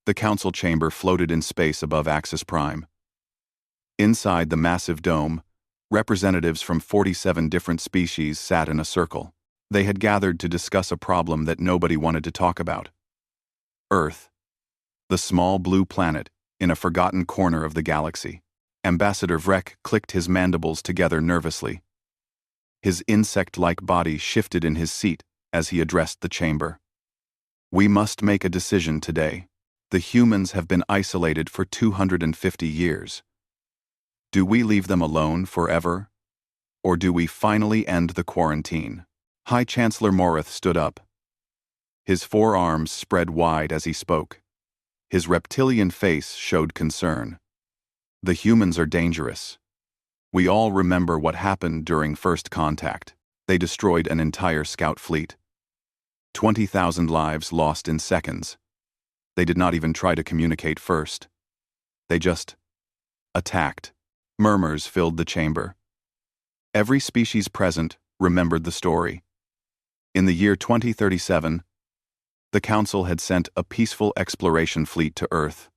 The council chamber floated in space above Axis Prime. Inside the massive dome, representatives from 47 different species sat in a circle. They had gathered to discuss a problem that nobody wanted to talk about. Earth, the small blue planet in a forgotten corner of the galaxy. Ambassador Vrek clicked his mandibles together nervously. His insect-like body shifted in his seat as he addressed the chamber. We must make a decision today. The humans have been isolated for 250 years. Do we leave them alone forever? Or do we finally end the quarantine? High Chancellor Morith stood up. His forearms spread wide as he spoke. His reptilian face showed concern. The humans are dangerous. We all remember what happened during first contact. They destroyed an entire scout fleet. 20,000 lives lost in seconds. They did not even try to communicate first. They just attacked. Murmurs filled the chamber. Every species present remembered the story. In the year 2037, the Council had sent a peaceful exploration fleet to Earth.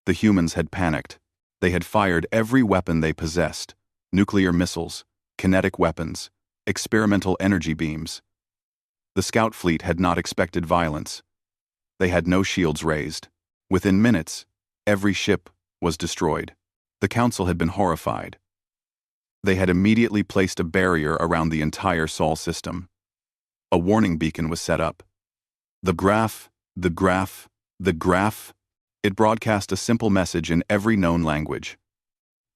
The humans had panicked. They had fired every weapon they possessed: nuclear missiles, kinetic weapons, experimental energy beams. The scout fleet had not expected violence. They had no shields raised. Within minutes, every ship was destroyed. The Council had been horrified. They had immediately placed a barrier around the entire Sol system. A warning beacon was set up. The graph. It broadcast a simple message in every known language.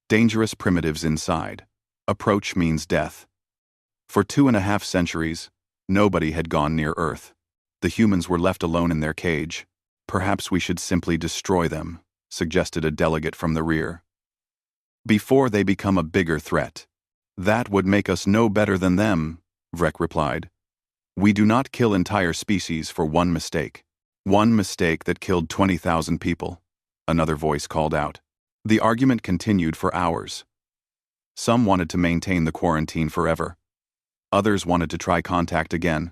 Dangerous primitives inside. Approach means death. For 2.5 centuries, nobody had gone near Earth. The humans were left alone in their cage. Perhaps we should simply destroy them, suggested a delegate from the rear. Before they become a bigger threat. That would make us no better than them, Vrek replied. We do not kill entire species for one mistake. One mistake that killed 20,000 people, another voice called out. The argument continued for hours. Some wanted to maintain the quarantine forever. Others wanted to try contact again.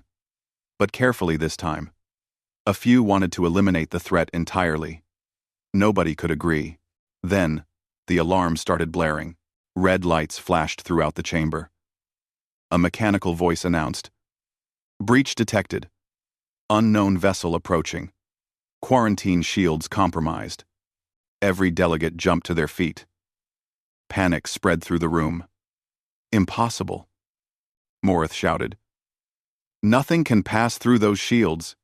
But carefully this time. A few wanted to eliminate the threat entirely. Nobody could agree. Then, the alarm started blaring. Red lights flashed throughout the chamber. A mechanical voice announced, "Breach detected. Unknown vessel approaching. Quarantine shields compromised." Every delegate jumped to their feet. Panic spread through the room. "Impossible," Morith shouted. "Nothing can pass through those shields.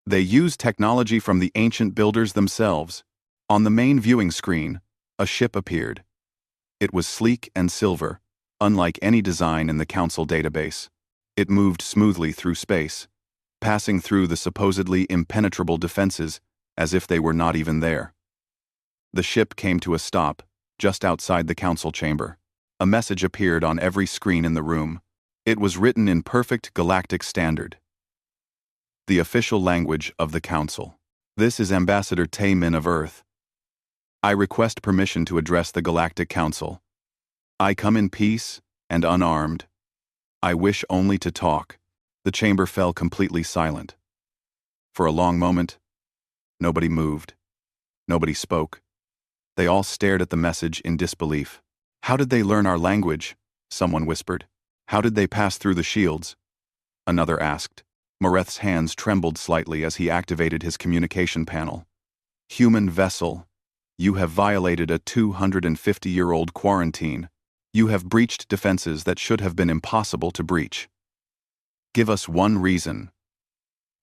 They use technology from the ancient builders themselves." On the main viewing screen, a ship appeared. It was sleek and silver, unlike any design in the Council database. It moved smoothly through space, passing through the supposedly impenetrable defenses as if they were not even there. The ship came to a stop, just outside the Council chamber. A message appeared on every screen in the room. It was written in perfect galactic standard. The official language of the Council. This is Ambassador Taemin of Earth. I request permission to address the Galactic Council. I come in peace and unarmed. I wish only to talk. The chamber fell completely silent. For a long moment, nobody moved. Nobody spoke. They all stared at the message in disbelief. How did they learn our language? Someone whispered. How did they pass through the shields? Another asked. Moreth's hands trembled slightly as he activated his communication panel. Human vessel. You have violated a 250-year-old quarantine. You have breached defenses that should have been impossible to breach. Give us one reason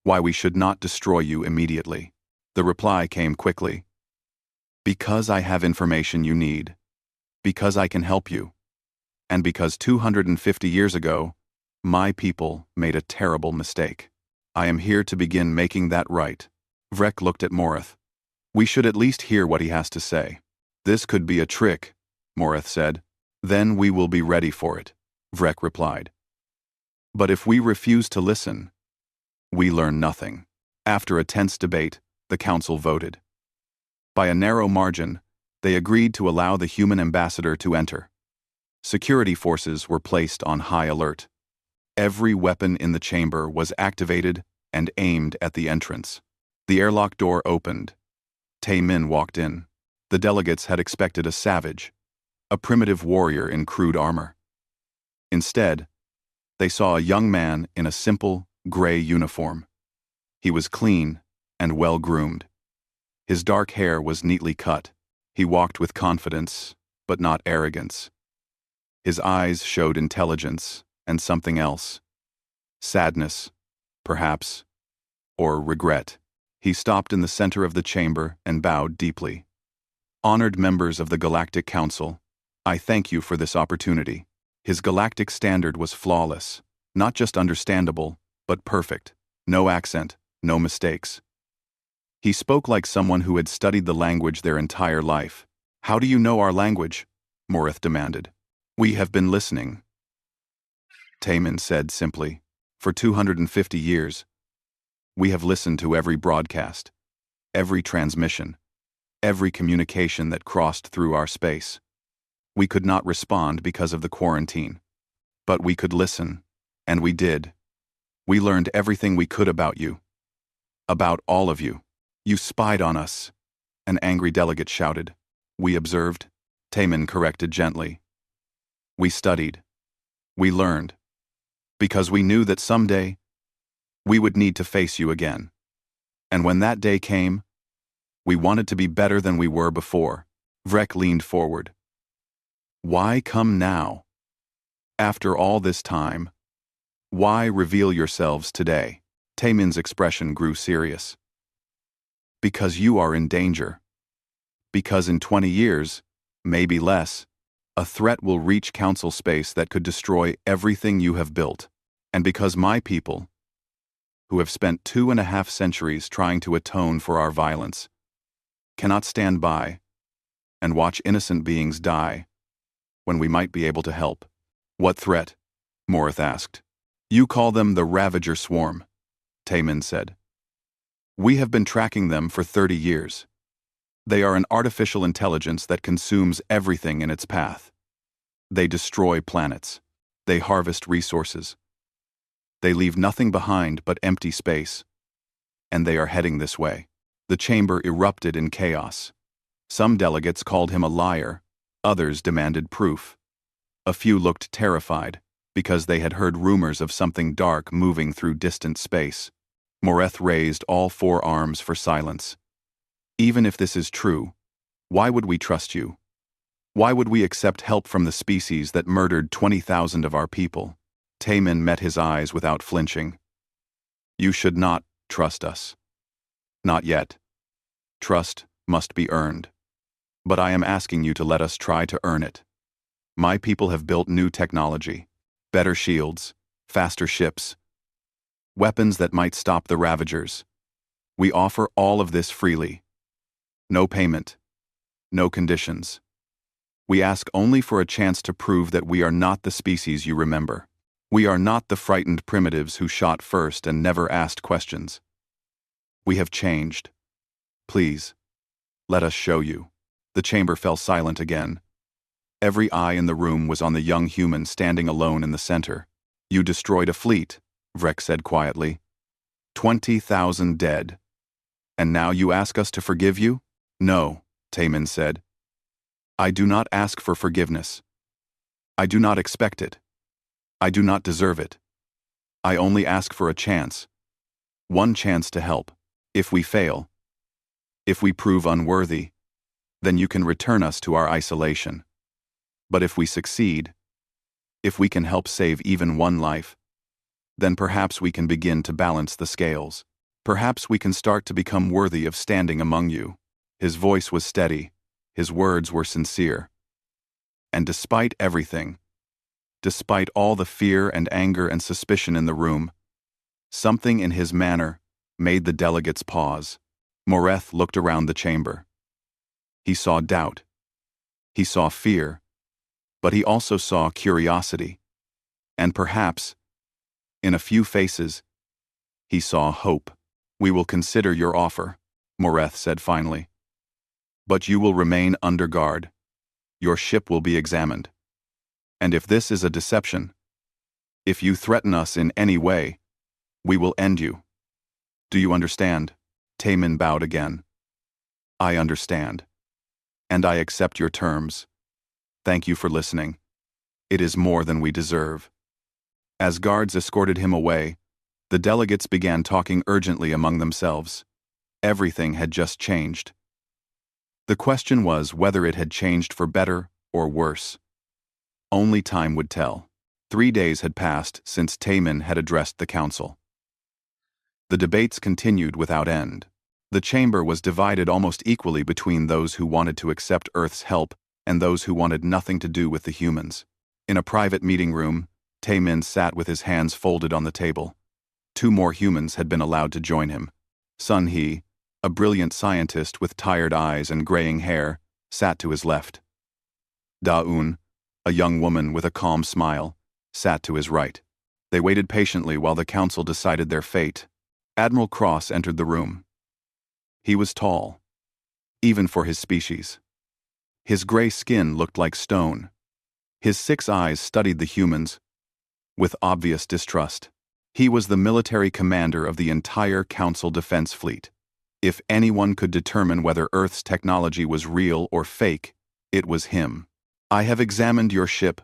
why we should not destroy you immediately. The reply came quickly. Because I have information you need. Because I can help you. And because 250 years ago, my people made a terrible mistake. I am here to begin making that right. Vrek looked at Morith. We should at least hear what he has to say. This could be a trick, Morith said. Then we will be ready for it, Vrek replied. But if we refuse to listen, we learn nothing. After a tense debate, the Council voted. By a narrow margin, they agreed to allow the human ambassador to enter. Security forces were placed on high alert. Every weapon in the chamber was activated and aimed at the entrance. The airlock door opened, Tae-min walked in. The delegates had expected a savage, a primitive warrior in crude armor. Instead, they saw a young man in a simple, gray uniform. He was clean and well-groomed. His dark hair was neatly cut. He walked with confidence, but not arrogance. His eyes showed intelligence and something else. Sadness, perhaps, or regret. He stopped in the center of the chamber and bowed deeply. Honored members of the Galactic Council, I thank you for this opportunity. His galactic standard was flawless, not just understandable, but perfect. No accent, no mistakes. He spoke like someone who had studied the language their entire life. How do you know our language? Morith demanded. We have been listening. Tae-min said simply. For 250 years, we have listened to every broadcast, every transmission, every communication that crossed through our space. We could not respond because of the quarantine. But we could listen, and we did. We learned everything we could about you. About all of you. You spied on us, an angry delegate shouted. We observed, Tae-min corrected gently. We studied. We learned. Because we knew that someday, we would need to face you again. And when that day came, we wanted to be better than we were before. Vrek leaned forward. Why come now? After all this time, why reveal yourselves today? Tae-min's expression grew serious. Because you are in danger. Because in 20 years, maybe less, a threat will reach council space that could destroy everything you have built. And because my people, who have spent 2.5 centuries trying to atone for our violence, cannot stand by and watch innocent beings die when we might be able to help. What threat? Morith asked. You call them the Ravager Swarm, Tae-min said. We have been tracking them for 30 years. They are an artificial intelligence that consumes everything in its path. They destroy planets. They harvest resources. They leave nothing behind but empty space. And they are heading this way. The chamber erupted in chaos. Some delegates called him a liar. Others demanded proof. A few looked terrified, because they had heard rumors of something dark moving through distant space. Morith raised all 4 arms for silence. Even if this is true, why would we trust you? Why would we accept help from the species that murdered 20,000 of our people? Tae-min met his eyes without flinching. You should not trust us. Not yet. Trust must be earned. But I am asking you to let us try to earn it. My people have built new technology, better shields, faster ships, weapons that might stop the Ravagers. We offer all of this freely. No payment. No conditions. We ask only for a chance to prove that we are not the species you remember. We are not the frightened primitives who shot first and never asked questions. We have changed. Please, let us show you. The chamber fell silent again. Every eye in the room was on the young human standing alone in the center. You destroyed a fleet, Vrek said quietly. 20,000 dead. And now you ask us to forgive you? No, Tae-min said. I do not ask for forgiveness. I do not expect it. I do not deserve it. I only ask for a chance. One chance to help. If we fail, if we prove unworthy, then you can return us to our isolation. But if we succeed, if we can help save even one life, then perhaps we can begin to balance the scales. Perhaps we can start to become worthy of standing among you. His voice was steady, his words were sincere. And despite everything, despite all the fear and anger and suspicion in the room, something in his manner made the delegates pause. Morith looked around the chamber. He saw doubt. He saw fear. But he also saw curiosity. And perhaps, in a few faces, he saw hope. We will consider your offer, Morith said finally. But you will remain under guard. Your ship will be examined. And if this is a deception, if you threaten us in any way, we will end you. Do you understand? Tae-min bowed again. I understand. And I accept your terms. Thank you for listening. It is more than we deserve. As guards escorted him away, the delegates began talking urgently among themselves. Everything had just changed. The question was whether it had changed for better or worse. Only time would tell. 3 days had passed since Taemin had addressed the council. The debates continued without end. The chamber was divided almost equally between those who wanted to accept Earth's help and those who wanted nothing to do with the humans. In a private meeting room, Taemin sat with his hands folded on the table. 2 more humans had been allowed to join him. Sun Hee, a brilliant scientist with tired eyes and graying hair, sat to his left. Da-un, a young woman with a calm smile, sat to his right. They waited patiently while the council decided their fate. Admiral Cross entered the room. He was tall, even for his species. His gray skin looked like stone. His 6 eyes studied the humans with obvious distrust. He was the military commander of the entire Council Defense Fleet. If anyone could determine whether Earth's technology was real or fake, it was him. I have examined your ship,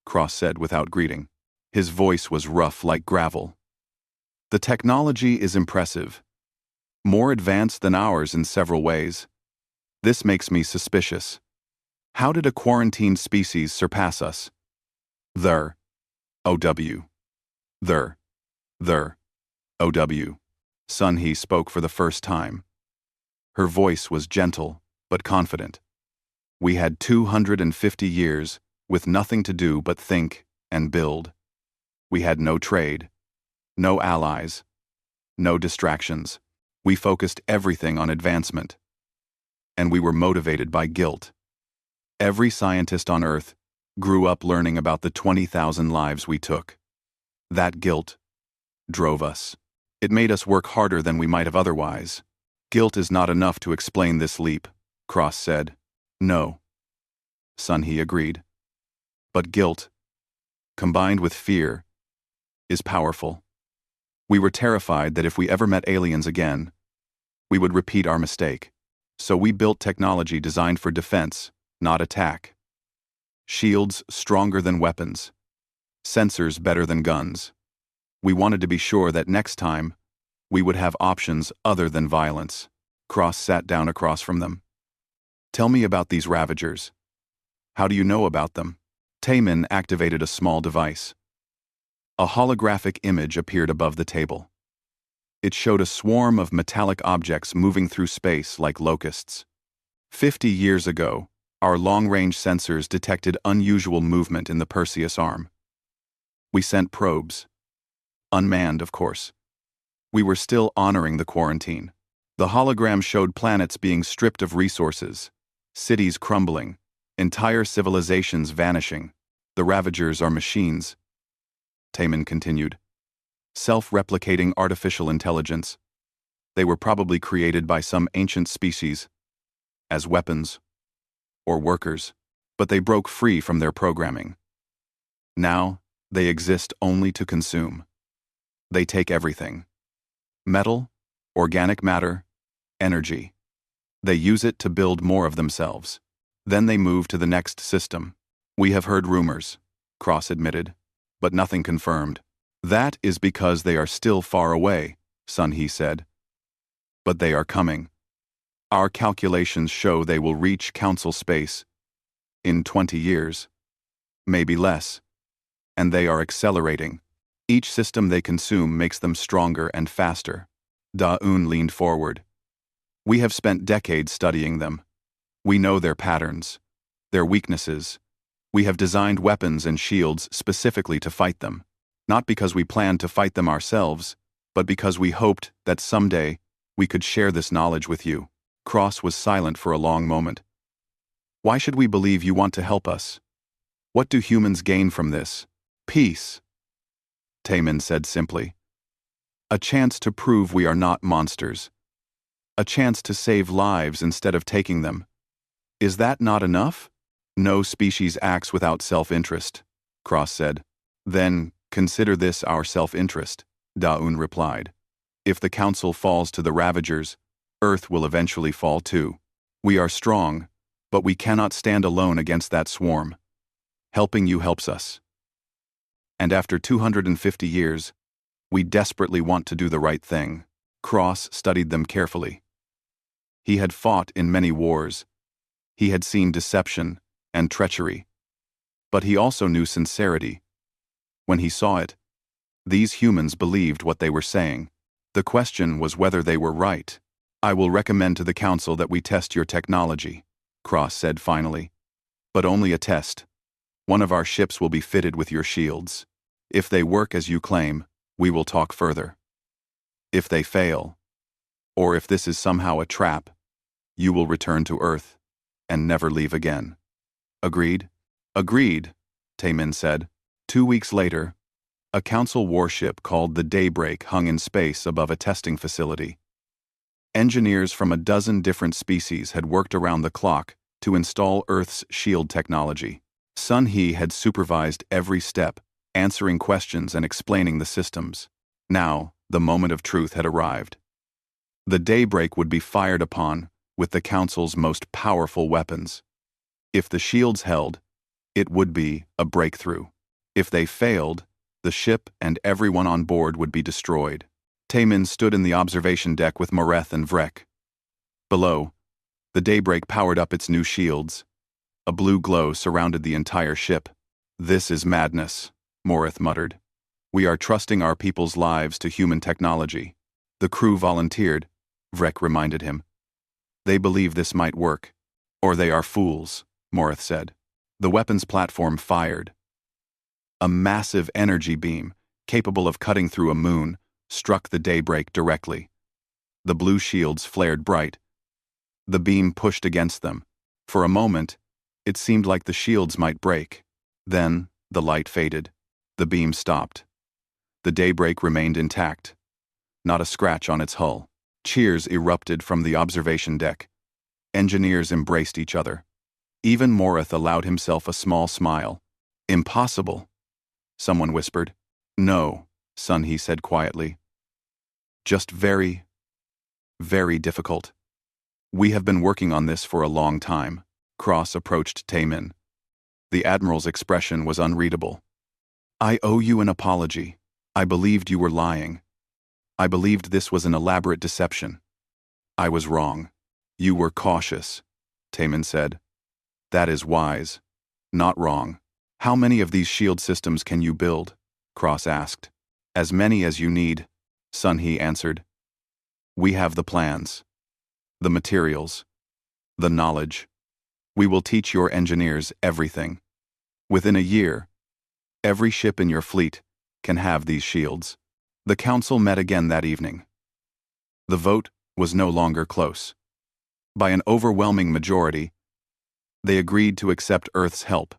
Cross said without greeting. His voice was rough like gravel. The technology is impressive. More advanced than ours in several ways. This makes me suspicious. How did a quarantined species surpass us? There. OW. There. OW. Sun Hee spoke for the first time. Her voice was gentle, but confident. We had 250 years, with nothing to do but think and build. We had no trade, no allies, no distractions. We focused everything on advancement. And we were motivated by guilt. Every scientist on Earth grew up learning about the 20,000 lives we took. That guilt drove us. It made us work harder than we might have otherwise. Guilt is not enough to explain this leap, Cross said. No. Sun Hee agreed. But guilt, combined with fear, is powerful. We were terrified that if we ever met aliens again, we would repeat our mistake. So we built technology designed for defense, not attack. Shields stronger than weapons. Sensors better than guns. We wanted to be sure that next time, we would have options other than violence. Cross sat down across from them. Tell me about these Ravagers. How do you know about them? Taemin activated a small device. A holographic image appeared above the table. It showed a swarm of metallic objects moving through space like locusts. 50 years ago, our long-range sensors detected unusual movement in the Perseus arm. We sent probes. Unmanned, of course. We were still honoring the quarantine. The hologram showed planets being stripped of resources, cities crumbling, entire civilizations vanishing. The Ravagers are machines. Taemin continued. Self-replicating artificial intelligence. They were probably created by some ancient species, as weapons or workers, but they broke free from their programming. Now, they exist only to consume. They take everything. Metal, organic matter, energy. They use it to build more of themselves. Then they move to the next system. We have heard rumors, Cross admitted, but nothing confirmed. That is because they are still far away, Sun Hee said. But they are coming. Our calculations show they will reach Council space in 20 years, maybe less, and they are accelerating. Each system they consume makes them stronger and faster. Da-un leaned forward. We have spent decades studying them. We know their patterns, their weaknesses. We have designed weapons and shields specifically to fight them, not because we planned to fight them ourselves, but because we hoped that someday we could share this knowledge with you. Cross was silent for a long moment. Why should we believe you want to help us? What do humans gain from this? Peace, Taemin said simply. A chance to prove we are not monsters. A chance to save lives instead of taking them. Is that not enough? No species acts without self-interest, Cross said. Then, consider this our self-interest, Da-un replied. If the Council falls to the Ravagers, Earth will eventually fall too. We are strong, but we cannot stand alone against that swarm. Helping you helps us. And after 250 years, we desperately want to do the right thing. Cross studied them carefully. He had fought in many wars. He had seen deception and treachery. But he also knew sincerity. When he saw it, these humans believed what they were saying. The question was whether they were right. I will recommend to the council that we test your technology, Cross said finally. But only a test. One of our ships will be fitted with your shields. If they work as you claim, we will talk further. If they fail, or if this is somehow a trap, you will return to Earth and never leave again. Agreed? Agreed, Taemin said. 2 weeks later, a council warship called the Daybreak hung in space above a testing facility. Engineers from a dozen different species had worked around the clock to install Earth's shield technology. Sun He had supervised every step, answering questions and explaining the systems. Now, the moment of truth had arrived. The Daybreak would be fired upon with the Council's most powerful weapons. If the shields held, it would be a breakthrough. If they failed, the ship and everyone on board would be destroyed. Taemin stood in the observation deck with Moreth and Vrek. Below, the Daybreak powered up its new shields. A blue glow surrounded the entire ship. This is madness, Moreth muttered. We are trusting our people's lives to human technology. The crew volunteered, Vrek reminded him. They believe this might work. Or they are fools, Moreth said. The weapons platform fired. A massive energy beam, capable of cutting through a moon, struck the Daybreak directly. The blue shields flared bright. The beam pushed against them. For a moment, it seemed like the shields might break. Then, the light faded. The beam stopped. The Daybreak remained intact. Not a scratch on its hull. Cheers erupted from the observation deck. Engineers embraced each other. Even Moreth allowed himself a small smile. Impossible, someone whispered. No, Sun He said quietly. Just very, very difficult. We have been working on this for a long time. Cross approached Taemin. The Admiral's expression was unreadable. I owe you an apology. I believed you were lying. I believed this was an elaborate deception. I was wrong. You were cautious, Taemin said. That is wise. Not wrong. How many of these shield systems can you build? Cross asked. As many as you need, Sun He answered. We have the plans, the materials, the knowledge. We will teach your engineers everything. Within a year, every ship in your fleet can have these shields. The council met again that evening. The vote was no longer close. By an overwhelming majority, they agreed to accept Earth's help.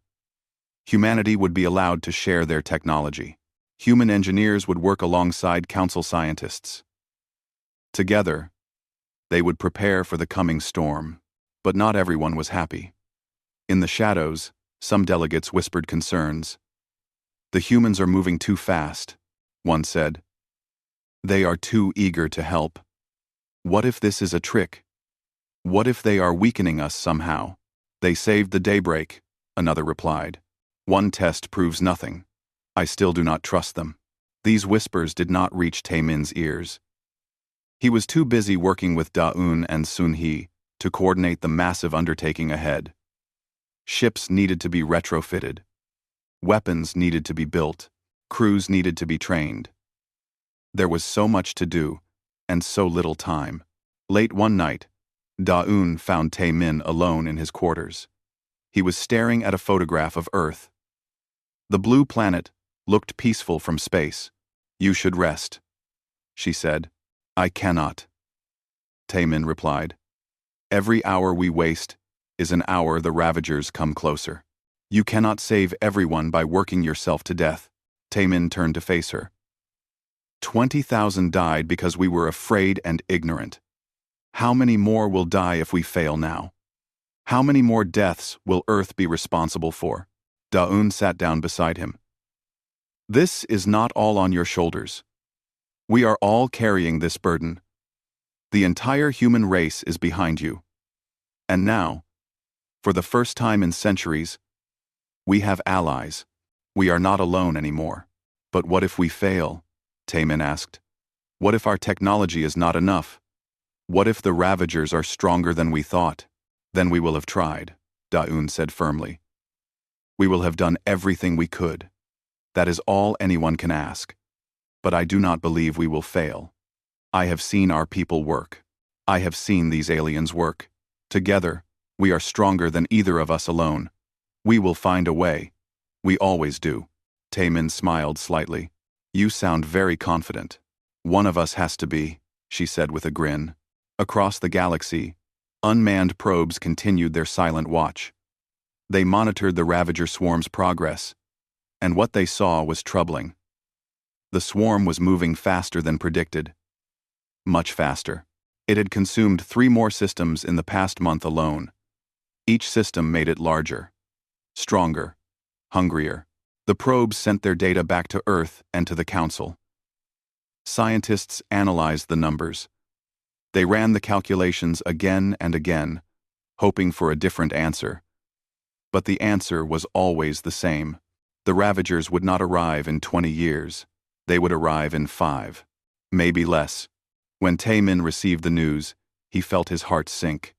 Humanity would be allowed to share their technology. Human engineers would work alongside council scientists. Together, they would prepare for the coming storm. But not everyone was happy. In the shadows, some delegates whispered concerns. The humans are moving too fast, one said. They are too eager to help. What if this is a trick? What if they are weakening us somehow? They saved the Daybreak, another replied. One test proves nothing. I still do not trust them. These whispers did not reach Taemin's ears. He was too busy working with Da-un and Sun He to coordinate the massive undertaking ahead. Ships needed to be retrofitted. Weapons needed to be built. Crews needed to be trained. There was so much to do, and so little time. Late one night, Da-un found Taemin alone in his quarters. He was staring at a photograph of Earth. The blue planet looked peaceful from space. You should rest, she said. I cannot, Taemin replied. Every hour we waste is an hour the Ravagers come closer. You cannot save everyone by working yourself to death. Taemin turned to face her. 20,000 died because we were afraid and ignorant. How many more will die if we fail now? How many more deaths will Earth be responsible for? Da-un sat down beside him. This is not all on your shoulders. We are all carrying this burden. The entire human race is behind you. And now, for the first time in centuries, we have allies. We are not alone anymore. But what if we fail? Taemin asked. What if our technology is not enough? What if the Ravagers are stronger than we thought? Then we will have tried, Daun said firmly. We will have done everything we could. That is all anyone can ask. But I do not believe we will fail. I have seen our people work. I have seen these aliens work. Together, we are stronger than either of us alone. We will find a way. We always do. Taemin smiled slightly. You sound very confident. One of us has to be, she said with a grin. Across the galaxy, unmanned probes continued their silent watch. They monitored the Ravager swarm's progress, and what they saw was troubling. The swarm was moving faster than predicted. Much faster. It had consumed 3 more systems in the past month alone. Each system made it larger, stronger, hungrier. The probes sent their data back to Earth and to the Council. Scientists analyzed the numbers. They ran the calculations again and again, hoping for a different answer. But the answer was always the same. The Ravagers would not arrive in 20 years. They would arrive in 5, maybe less. When Taemin received the news, he felt his heart sink.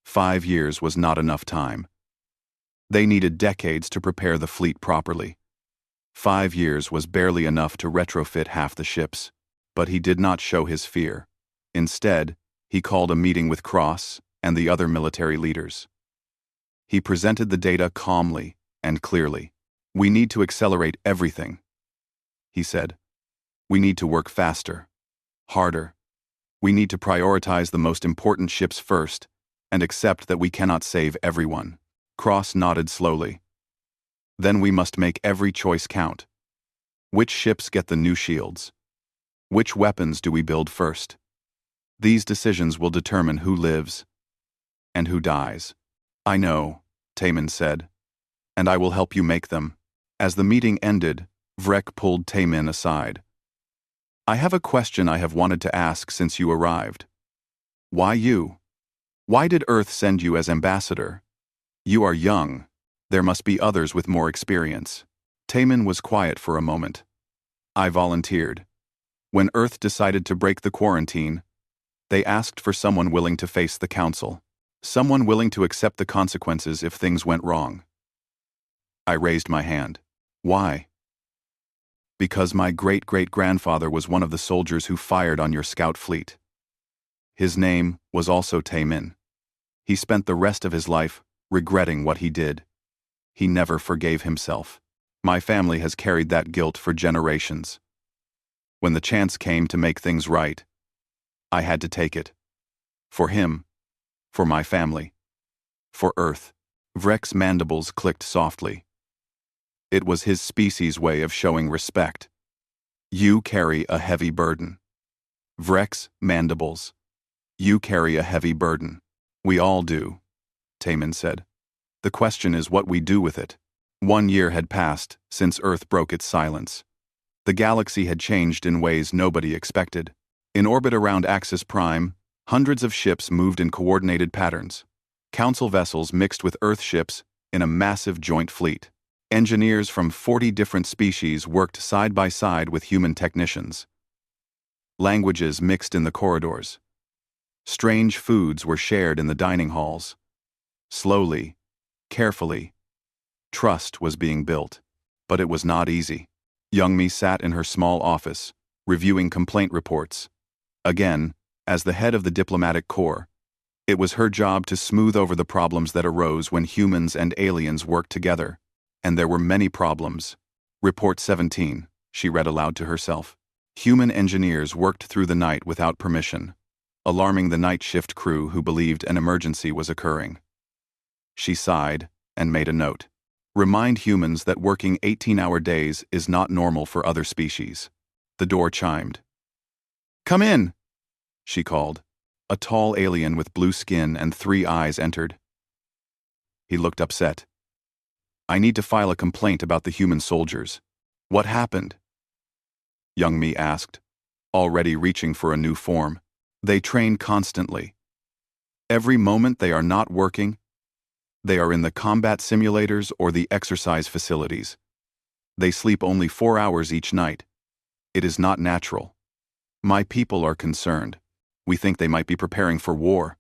5 years was not enough time. They needed decades to prepare the fleet properly. 5 years was barely enough to retrofit half the ships. But he did not show his fear. Instead, he called a meeting with Cross and the other military leaders. He presented the data calmly and clearly. We need to accelerate everything, he said. We need to work faster, harder. We need to prioritize the most important ships first and accept that we cannot save everyone. Cross nodded slowly. Then we must make every choice count. Which ships get the new shields? Which weapons do we build first? These decisions will determine who lives and who dies. I know, Taemin said, and I will help you make them. As the meeting ended, Vrek pulled Taemin aside. I have a question I have wanted to ask since you arrived. Why you? Why did Earth send you as ambassador? You are young. There must be others with more experience. Taemin was quiet for a moment. I volunteered. When Earth decided to break the quarantine, they asked for someone willing to face the Council. Someone willing to accept the consequences if things went wrong. I raised my hand. Why? Because my great-great-grandfather was one of the soldiers who fired on your scout fleet. His name was also Taemin. He spent the rest of his life regretting what he did. He never forgave himself. My family has carried that guilt for generations. When the chance came to make things right, I had to take it. For him, for my family, for Earth. Vrek's mandibles clicked softly. It was his species' way of showing respect. You carry a heavy burden. Vrek's mandibles. You carry a heavy burden. We all do, Taemin said. The question is what we do with it. 1 year had passed since Earth broke its silence. The galaxy had changed in ways nobody expected. In orbit around Axis Prime, hundreds of ships moved in coordinated patterns. Council vessels mixed with Earth ships in a massive joint fleet. Engineers from 40 different species worked side by side with human technicians. Languages mixed in the corridors. Strange foods were shared in the dining halls. Slowly, carefully, trust was being built. But it was not easy. Youngmi sat in her small office, reviewing complaint reports. Again, as the head of the diplomatic corps, it was her job to smooth over the problems that arose when humans and aliens worked together. And there were many problems. Report 17, she read aloud to herself. Human engineers worked through the night without permission, alarming the night shift crew who believed an emergency was occurring. She sighed and made a note. Remind humans that working 18-hour days is not normal for other species. The door chimed. Come in, she called. A tall alien with blue skin and 3 eyes entered. He looked upset. I need to file a complaint about the human soldiers. What happened? Youngmi asked, already reaching for a new form. They train constantly. Every moment they are not working, they are in the combat simulators or the exercise facilities. They sleep only 4 hours each night. It is not natural. My people are concerned. We think they might be preparing for war.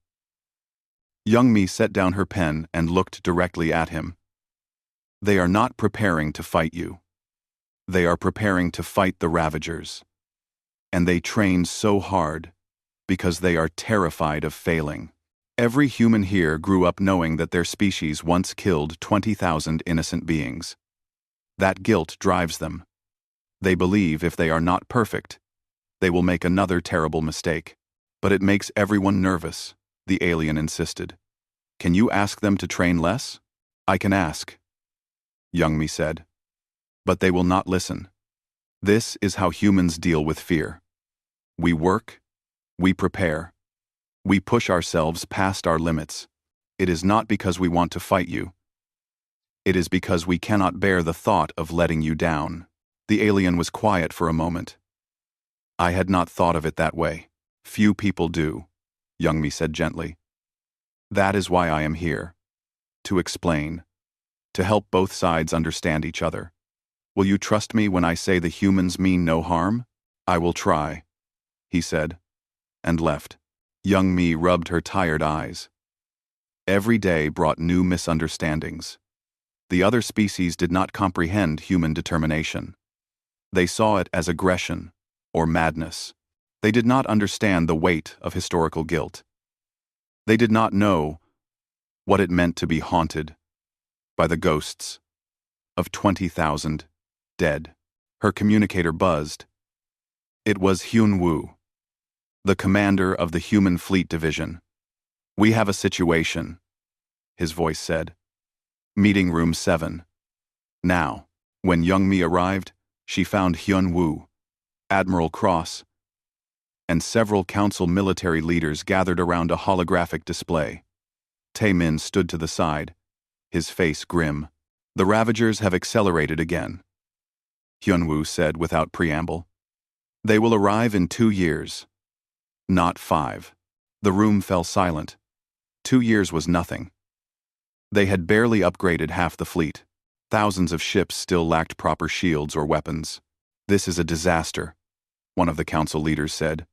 Young Mi set down her pen and looked directly at him. They are not preparing to fight you. They are preparing to fight the Ravagers. And they train so hard because they are terrified of failing. Every human here grew up knowing that their species once killed 20,000 innocent beings. That guilt drives them. They believe if they are not perfect, they will make another terrible mistake. But it makes everyone nervous, the alien insisted. Can you ask them to train less? I can ask, Young Mi said. But they will not listen. This is how humans deal with fear. We work, we prepare, we push ourselves past our limits. It is not because we want to fight you. It is because we cannot bear the thought of letting you down. The alien was quiet for a moment. I had not thought of it that way. Few people do, Young Mi said gently. That is why I am here. To explain. To help both sides understand each other. Will you trust me when I say the humans mean no harm? I will try, he said, and left. Young Mi rubbed her tired eyes. Every day brought new misunderstandings. The other species did not comprehend human determination. They saw it as aggression or madness. They did not understand the weight of historical guilt. They did not know what it meant to be haunted by the ghosts of 20,000 dead. Her communicator buzzed. It was Hyun Woo, the commander of the Human Fleet Division. We have a situation, his voice said. Meeting room 7. Now, when Young Mi arrived, she found Hyun Woo, Admiral Cross, and several council military leaders gathered around a holographic display. Tae-min stood to the side, his face grim. The Ravagers have accelerated again, Hyun-woo said without preamble. They will arrive in 2 years. Not 5. The room fell silent. 2 years was nothing. They had barely upgraded half the fleet. Thousands of ships still lacked proper shields or weapons. This is a disaster, one of the council leaders said.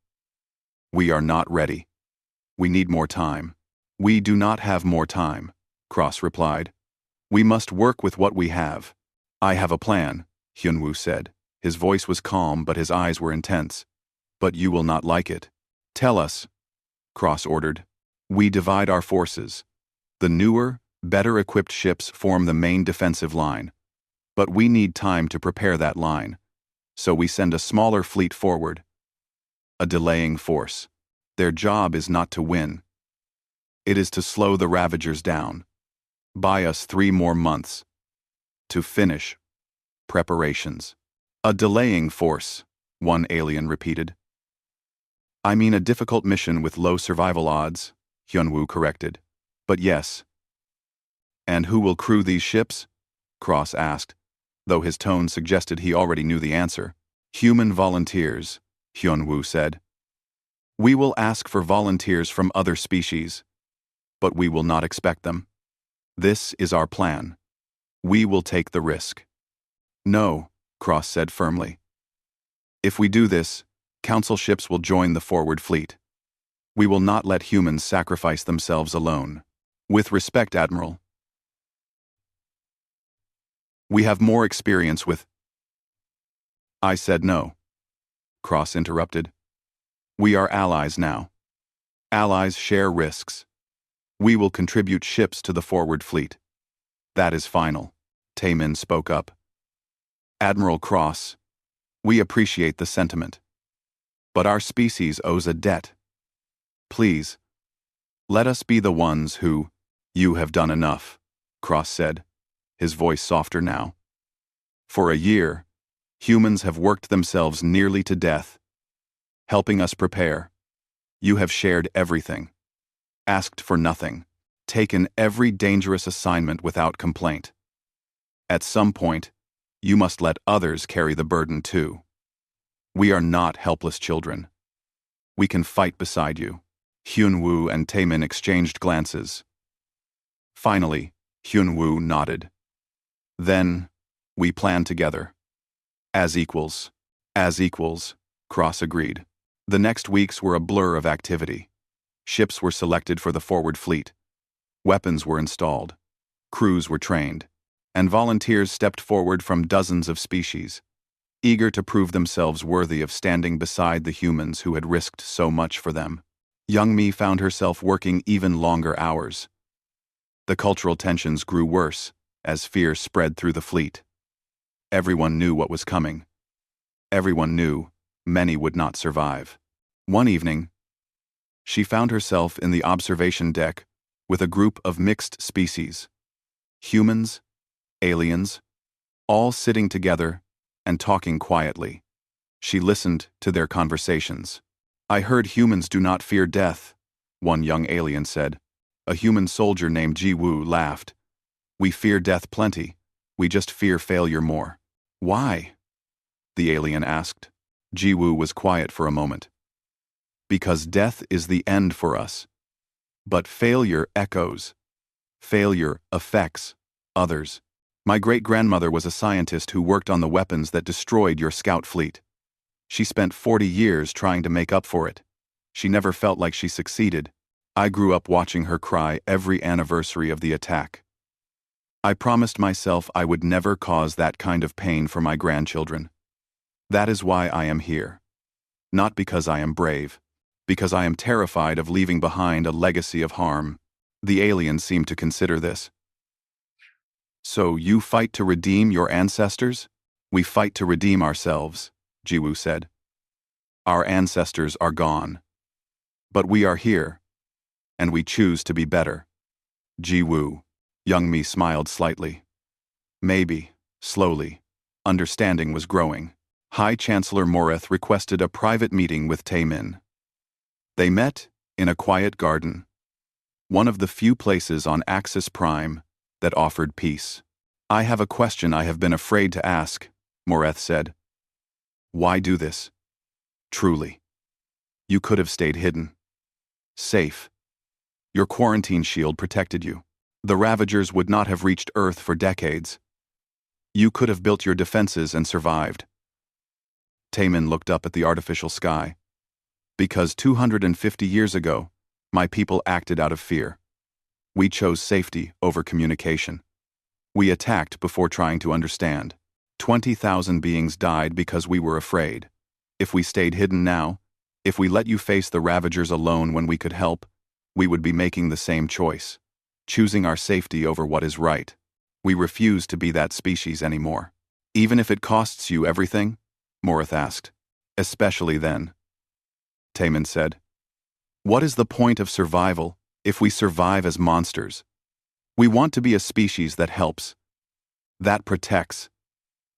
We are not ready. We need more time. We do not have more time, Cross replied. We must work with what we have. I have a plan, Hyun-woo said. His voice was calm but his eyes were intense. But you will not like it. Tell us, Cross ordered. We divide our forces. The newer, better-equipped ships form the main defensive line. But we need time to prepare that line. So we send a smaller fleet forward. A delaying force. Their job is not to win. It is to slow the Ravagers down. Buy us 3 more months. To finish preparations. A delaying force, one alien repeated. I mean a difficult mission with low survival odds, Hyun-woo corrected. But yes. And who will crew these ships? Cross asked, though his tone suggested he already knew the answer. Human volunteers, Hyun-woo said. We will ask for volunteers from other species, but we will not expect them. This is our plan. We will take the risk. No, Cross said firmly. If we do this, council ships will join the forward fleet. We will not let humans sacrifice themselves alone. With respect, Admiral. We have more experience with... I said no. Cross interrupted. We are allies now. Allies share risks. We will contribute ships to the forward fleet. That is final, Tae-min spoke up. Admiral Cross, we appreciate the sentiment. But our species owes a debt. Please, let us be the ones who... You have done enough, Cross said, his voice softer now. For a year, humans have worked themselves nearly to death, helping us prepare. You have shared everything, asked for nothing, taken every dangerous assignment without complaint. At some point, you must let others carry the burden too. We are not helpless children. We can fight beside you. Hyun-woo and Taemin exchanged glances. Finally, Hyun-woo nodded. Then, we plan together. As equals. As equals, Cross agreed. The next weeks were a blur of activity. Ships were selected for the forward fleet. Weapons were installed. Crews were trained. And volunteers stepped forward from dozens of species, eager to prove themselves worthy of standing beside the humans who had risked so much for them. Young Mi found herself working even longer hours. The cultural tensions grew worse as fear spread through the fleet. Everyone knew what was coming. Everyone knew many would not survive. One evening, she found herself in the observation deck with a group of mixed species. Humans, aliens, all sitting together and talking quietly. She listened to their conversations. "I heard humans do not fear death," one young alien said. A human soldier named Ji-woo laughed. "We fear death plenty. We just fear failure more." "Why?" the alien asked. Ji-woo was quiet for a moment. "Because death is the end for us. But failure echoes. Failure affects others. My great-grandmother was a scientist who worked on the weapons that destroyed your scout fleet. She spent 40 years trying to make up for it. She never felt like she succeeded. I grew up watching her cry every anniversary of the attack. I promised myself I would never cause that kind of pain for my grandchildren. That is why I am here. Not because I am brave, because I am terrified of leaving behind a legacy of harm." The alien seemed to consider this. "So you fight to redeem your ancestors?" "We fight to redeem ourselves," Ji-woo said. "Our ancestors are gone. But we are here, and we choose to be better." Ji-woo. Young Mi smiled slightly. Maybe, slowly, understanding was growing. High Chancellor Moreth requested a private meeting with Taemin. They met in a quiet garden, one of the few places on Axis Prime that offered peace. "I have a question I have been afraid to ask," Moreth said. "Why do this? Truly. You could have stayed hidden. Safe. Your quarantine shield protected you. The Ravagers would not have reached Earth for decades. You could have built your defenses and survived." Taemin looked up at the artificial sky. "Because 250 years ago, my people acted out of fear. We chose safety over communication. We attacked before trying to understand. 20,000 beings died because we were afraid. If we stayed hidden now, if we let you face the Ravagers alone when we could help, we would be making the same choice, choosing our safety over what is right. We refuse to be that species anymore." "Even if it costs you everything?" Moreth asked. "Especially then," Taemin said. "What is the point of survival if we survive as monsters? We want to be a species that helps, that protects,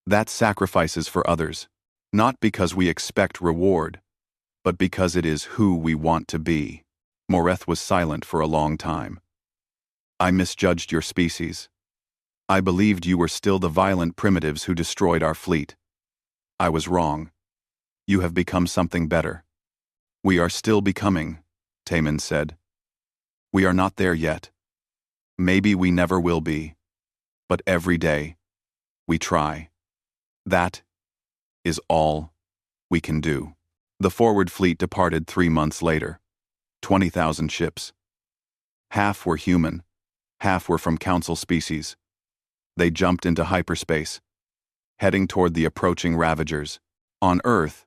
that sacrifices for others, not because we expect reward, but because it is who we want to be." Moreth was silent for a long time. "I misjudged your species. I believed you were still the violent primitives who destroyed our fleet. I was wrong. You have become something better." "We are still becoming," Taemin said. "We are not there yet. Maybe we never will be. But every day, we try. That is all we can do." The forward fleet departed 3 months later. 20,000 ships. Half were human, half were from Council species. They jumped into hyperspace, heading toward the approaching Ravagers. On Earth,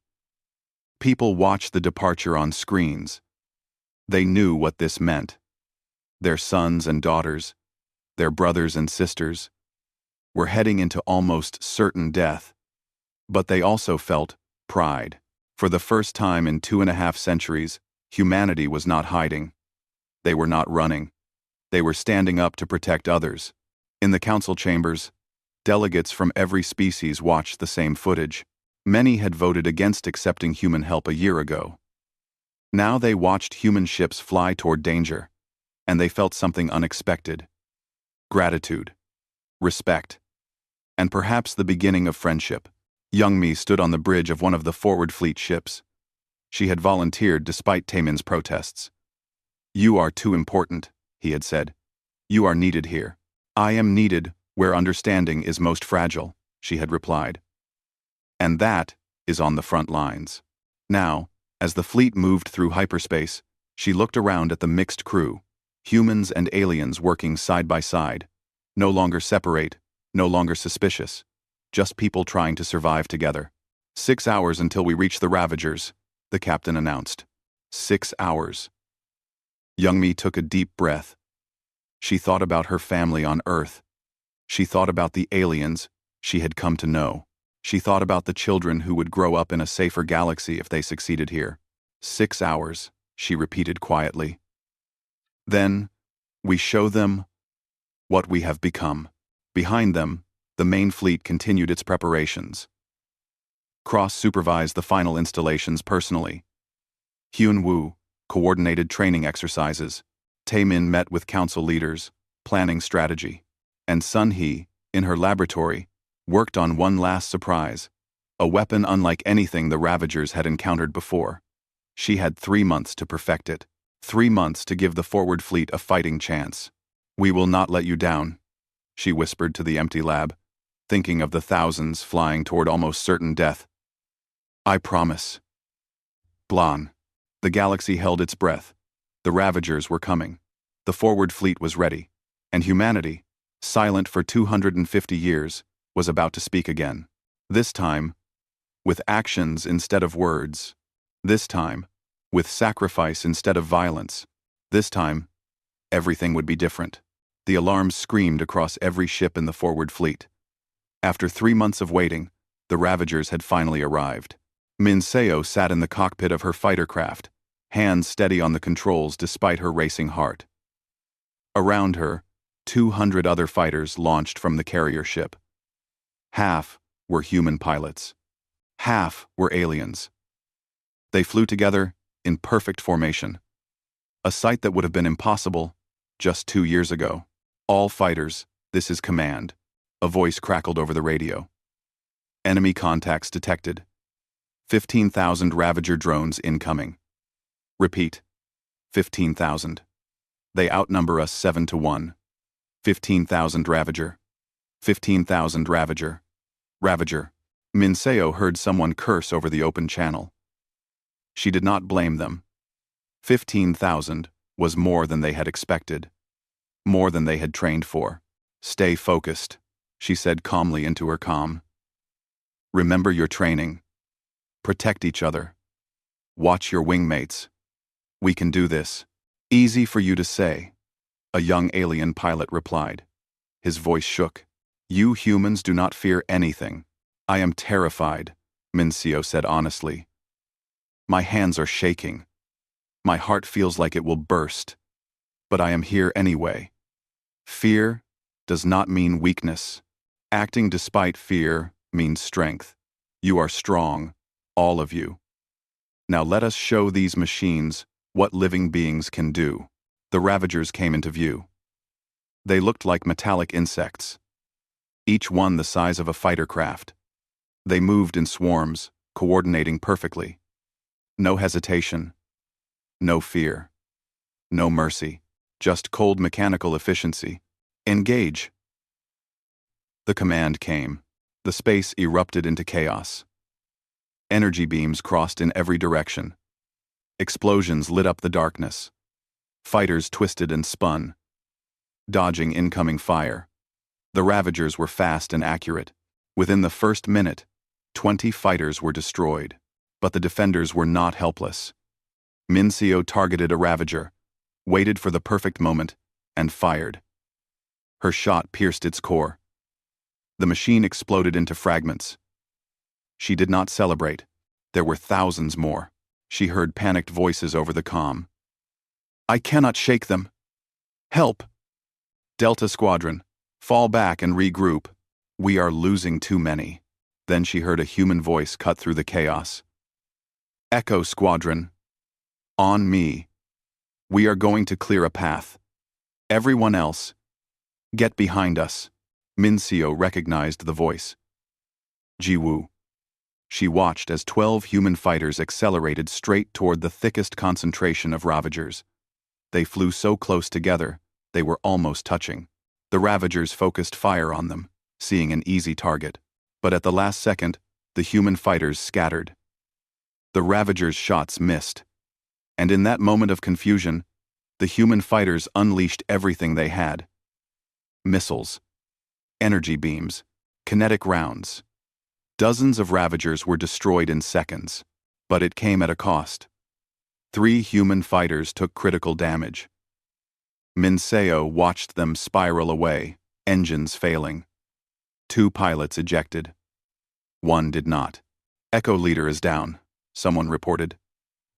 people watched the departure on screens. They knew what this meant. Their sons and daughters, their brothers and sisters, were heading into almost certain death. But they also felt pride. For the first time in 2.5 centuries, humanity was not hiding. They were not running. They were standing up to protect others. In the council chambers, delegates from every species watched the same footage. Many had voted against accepting human help a year ago. Now they watched human ships fly toward danger, and they felt something unexpected. Gratitude, respect, and perhaps the beginning of friendship. Young Mi stood on the bridge of one of the forward fleet ships. She had volunteered despite Taemin's protests. You are too important, he had said. You are needed here. I am needed where understanding is most fragile, she had replied. And that is on the front lines. Now, as the fleet moved through hyperspace, she looked around at the mixed crew, humans and aliens working side by side, no longer separate, no longer suspicious, just people trying to survive together. 6 hours until we reach the Ravagers, the captain announced. 6 hours. Youngmi took a deep breath. She thought about her family on Earth. She thought about the aliens she had come to know. She thought about the children who would grow up in a safer galaxy if they succeeded here. 6 hours, she repeated quietly. Then, we show them what we have become. Behind them, the main fleet continued its preparations. Cross supervised the final installations personally. Hyun Woo coordinated training exercises. Taemin met with council leaders, planning strategy. And Sun Hee, in her laboratory, worked on one last surprise, a weapon unlike anything the Ravagers had encountered before. She had 3 months to perfect it, 3 months to give the forward fleet a fighting chance. We will not let you down, she whispered to the empty lab, thinking of the thousands flying toward almost certain death. I promise. Blan. The galaxy held its breath. The Ravagers were coming. The forward fleet was ready. And humanity, silent for 250 years, was about to speak again. This time, with actions instead of words. This time, with sacrifice instead of violence. This time, everything would be different. The alarms screamed across every ship in the forward fleet. After 3 months of waiting, the Ravagers had finally arrived. Min Seo sat in the cockpit of her fighter craft, hands steady on the controls despite her racing heart. Around her, 200 other fighters launched from the carrier ship. Half were human pilots. Half were aliens. They flew together in perfect formation. A sight that would have been impossible just 2 years ago. All fighters, this is command. A voice crackled over the radio. Enemy contacts detected. 15,000 Ravager drones incoming. Repeat. 15,000. They outnumber us 7 to 1. 15,000 Ravager. 15,000 Ravager. Ravager. Min Seo heard someone curse over the open channel. She did not blame them. 15,000 was more than they had expected. More than they had trained for. Stay focused, she said calmly into her comm. Remember your training. Protect each other. Watch your wingmates. We can do this. Easy for you to say, a young alien pilot replied. His voice shook. You humans do not fear anything. I am terrified, Min Seo said honestly. My hands are shaking. My heart feels like it will burst. But I am here anyway. Fear does not mean weakness. Acting despite fear means strength. You are strong, all of you. Now let us show these machines what living beings can do. The Ravagers came into view. They looked like metallic insects, each one the size of a fighter craft. They moved in swarms, coordinating perfectly. No hesitation, no fear, no mercy, just cold mechanical efficiency. Engage. The command came. The space erupted into chaos. Energy beams crossed in every direction. Explosions lit up the darkness. Fighters twisted and spun, dodging incoming fire. The Ravagers were fast and accurate. Within the first minute, 20 fighters were destroyed. But the defenders were not helpless. Min Seo targeted a Ravager, waited for the perfect moment, and fired. Her shot pierced its core. The machine exploded into fragments. She did not celebrate. There were thousands more. She heard panicked voices over the comm. I cannot shake them. Help! Delta Squadron, fall back and regroup. We are losing too many. Then she heard a human voice cut through the chaos. Echo Squadron. On me. We are going to clear a path. Everyone else, get behind us. Min Seo recognized the voice. Jiwoo. She watched as 12 human fighters accelerated straight toward the thickest concentration of Ravagers. They flew so close together, they were almost touching. The Ravagers focused fire on them, seeing an easy target. But at the last second, the human fighters scattered. The Ravagers' shots missed. And in that moment of confusion, the human fighters unleashed everything they had. Missiles, energy beams, kinetic rounds. Dozens of Ravagers were destroyed in seconds, but it came at a cost. 3 human fighters took critical damage. Minseo watched them spiral away, engines failing. 2 pilots ejected. 1 did not. Echo leader is down, someone reported.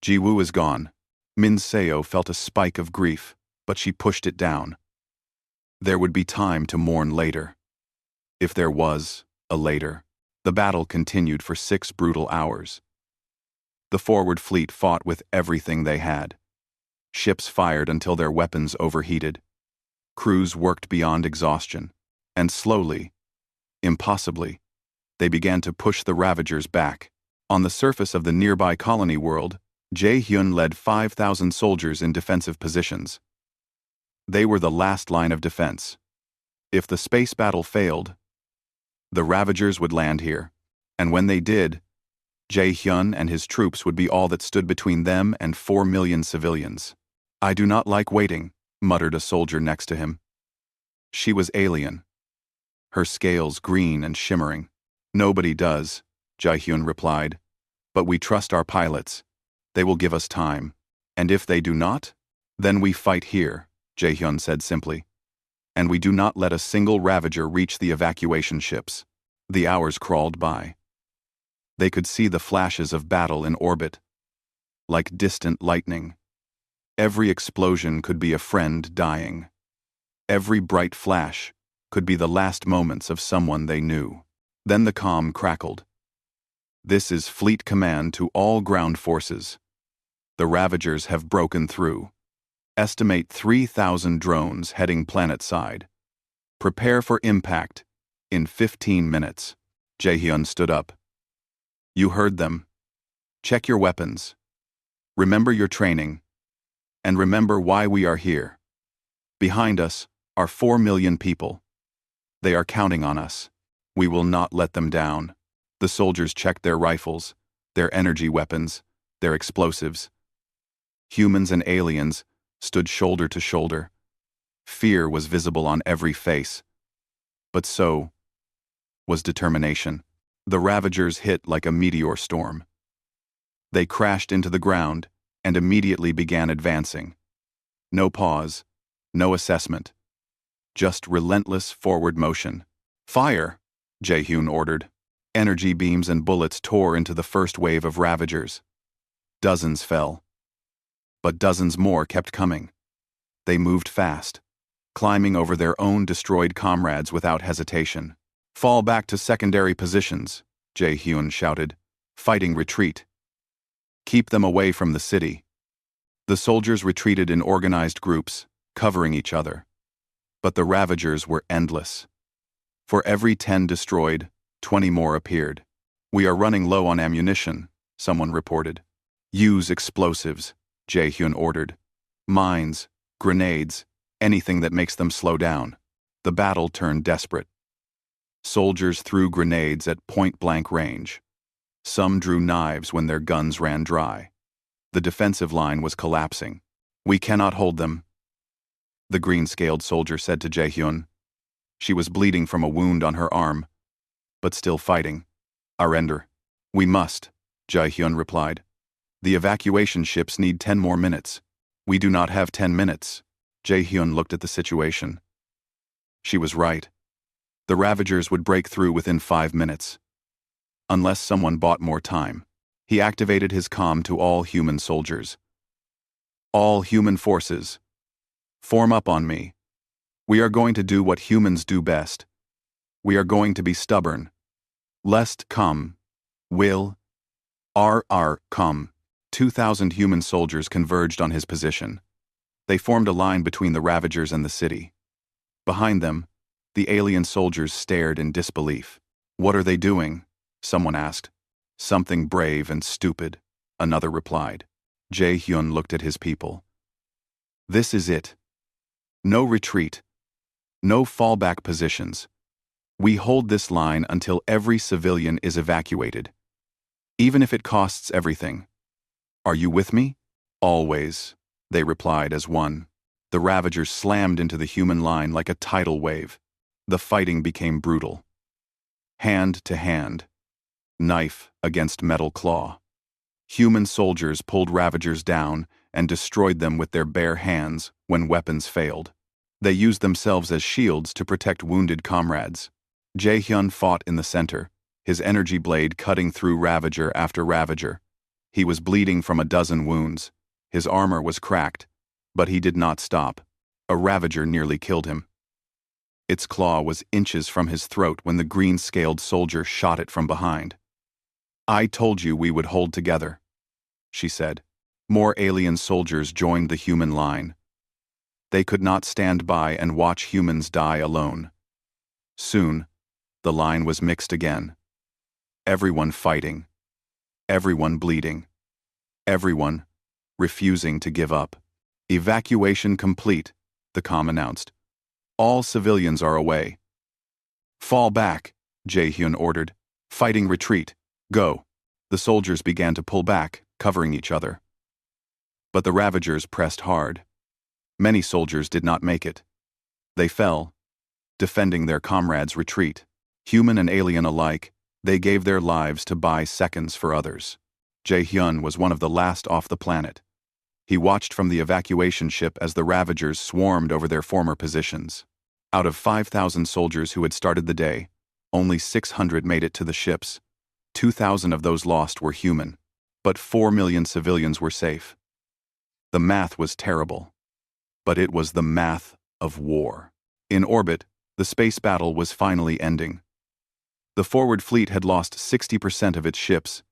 Jiwoo is gone. Minseo felt a spike of grief, but she pushed it down. There would be time to mourn later. If there was a later. The battle continued for 6 brutal hours. The forward fleet fought with everything they had. Ships fired until their weapons overheated. Crews worked beyond exhaustion, and slowly, impossibly, they began to push the Ravagers back. On the surface of the nearby colony world, Jae-hyun led 5,000 soldiers in defensive positions. They were the last line of defense. If the space battle failed, the Ravagers would land here, and when they did, Jae-hyun and his troops would be all that stood between them and 4 million civilians. "I do not like waiting," muttered a soldier next to him. She was alien, her scales green and shimmering. "Nobody does," Jae-hyun replied, "but we trust our pilots. They will give us time. And if they do not, then we fight here," Jae-hyun said simply. "And we do not let a single Ravager reach the evacuation ships." The hours crawled by. They could see the flashes of battle in orbit, like distant lightning. Every explosion could be a friend dying. Every bright flash could be the last moments of someone they knew. Then the comm crackled. "This is Fleet Command to all ground forces. The Ravagers have broken through. Estimate 3,000 drones heading planet-side. Prepare for impact in 15 minutes. Jae-hyun stood up. "You heard them. Check your weapons. Remember your training. And remember why we are here. Behind us are 4 million people. They are counting on us. We will not let them down." The soldiers checked their rifles, their energy weapons, their explosives. Humans and aliens stood shoulder to shoulder. Fear was visible on every face. But so was determination. The Ravagers hit like a meteor storm. They crashed into the ground and immediately began advancing. No pause, no assessment. Just relentless forward motion. "Fire!" Jae-hyun ordered. Energy beams and bullets tore into the first wave of Ravagers. Dozens fell. But dozens more kept coming. They moved fast, climbing over their own destroyed comrades without hesitation. "Fall back to secondary positions," Jae-hyun shouted. "Fighting retreat. Keep them away from the city." The soldiers retreated in organized groups, covering each other. But the Ravagers were endless. For every 10 destroyed, 20 more appeared. "We are running low on ammunition," someone reported. "Use explosives," Jae-hyun ordered. "Mines, grenades, anything that makes them slow down." The battle turned desperate. Soldiers threw grenades at point-blank range. Some drew knives when their guns ran dry. The defensive line was collapsing. "We cannot hold them," the green-scaled soldier said to Jae-hyun. She was bleeding from a wound on her arm, but still fighting. "Arender." "We must," Jae-hyun replied. "The evacuation ships need 10 more minutes." "We do not have 10 minutes." Jae-hyun looked at the situation. She was right. The Ravagers would break through within 5 minutes. Unless someone bought more time. He activated his comm to all human soldiers. "All human forces, form up on me. We are going to do what humans do best. We are going to be stubborn. Lest come. Will. Come." 2,000 human soldiers converged on his position. They formed a line between the Ravagers and the city. Behind them, the alien soldiers stared in disbelief. "What are they doing?" someone asked. "Something brave and stupid," another replied. Jae-hyun looked at his people. This is it. No retreat. No fallback positions. We hold this line until every civilian is evacuated. Even if it costs everything. Are you with me? Always, they replied as one. The Ravagers slammed into the human line like a tidal wave. The fighting became brutal. Hand to hand. Knife against metal claw. Human soldiers pulled Ravagers down and destroyed them with their bare hands when weapons failed. They used themselves as shields to protect wounded comrades. Jae-hyun fought in the center, his energy blade cutting through Ravager after Ravager. He was bleeding from a dozen wounds. His armor was cracked, but he did not stop. A Ravager nearly killed him. Its claw was inches from his throat when the green-scaled soldier shot it from behind. "I told you we would hold together," she said. More alien soldiers joined the human line. They could not stand by and watch humans die alone. Soon, the line was mixed again. Everyone fighting. Everyone bleeding. Everyone refusing to give up. "Evacuation complete," the comm announced. "All civilians are away." "Fall back," Jae-hyun ordered. "Fighting retreat. Go." The soldiers began to pull back, covering each other. But the Ravagers pressed hard. Many soldiers did not make it. They fell, defending their comrades' retreat. Human and alien alike, they gave their lives to buy seconds for others. Jae-hyun was one of the last off the planet. He watched from the evacuation ship as the Ravagers swarmed over their former positions. Out of 5,000 soldiers who had started the day, only 600 made it to the ships. 2,000 of those lost were human, but 4 million civilians were safe. The math was terrible, but it was the math of war. In orbit, the space battle was finally ending. The forward fleet had lost 60% of its ships,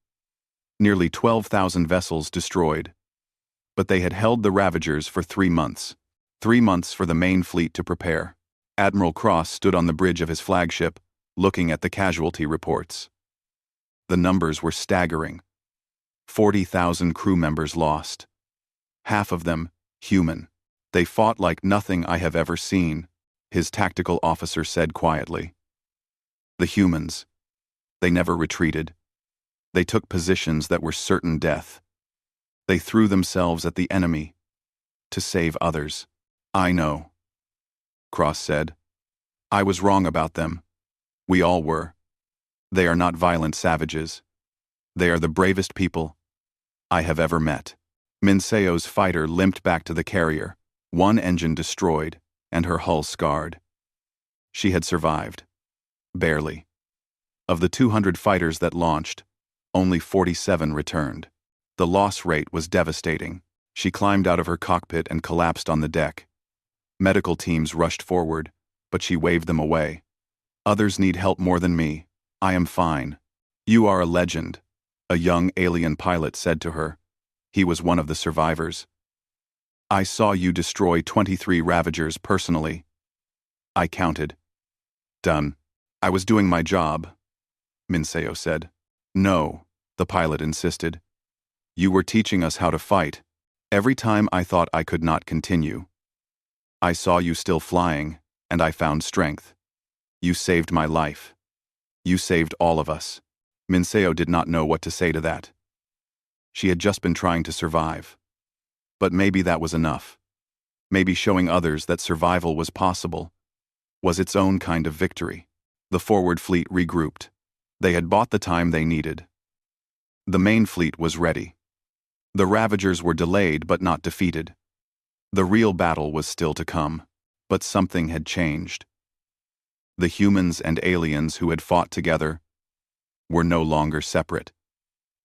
nearly 12,000 vessels destroyed. But they had held the Ravagers for 3 months. 3 months for the main fleet to prepare. Admiral Cross stood on the bridge of his flagship, looking at the casualty reports. The numbers were staggering. 40,000 crew members lost. Half of them, human. "They fought like nothing I have ever seen," his tactical officer said quietly. The humans. They never retreated. They took positions that were certain death. They threw themselves at the enemy to save others. "I know," Cross said. "I was wrong about them. We all were. They are not violent savages. They are the bravest people I have ever met." Minseo's fighter limped back to the carrier, one engine destroyed and her hull scarred. She had survived. Barely. Of the 200 fighters that launched, only 47 returned. The loss rate was devastating. She climbed out of her cockpit and collapsed on the deck. Medical teams rushed forward, but she waved them away. "Others need help more than me. I am fine." "You are a legend," a young alien pilot said to her. He was one of the survivors. "I saw you destroy 23 Ravagers personally." I counted. "Done. I was doing my job," Minseo said. "No," the pilot insisted. "You were teaching us how to fight. Every time I thought I could not continue, I saw you still flying, and I found strength. You saved my life. You saved all of us." Minseo did not know what to say to that. She had just been trying to survive. But maybe that was enough. Maybe showing others that survival was possible was its own kind of victory. The forward fleet regrouped. They had bought the time they needed. The main fleet was ready. The Ravagers were delayed but not defeated. The real battle was still to come, but something had changed. The humans and aliens who had fought together were no longer separate.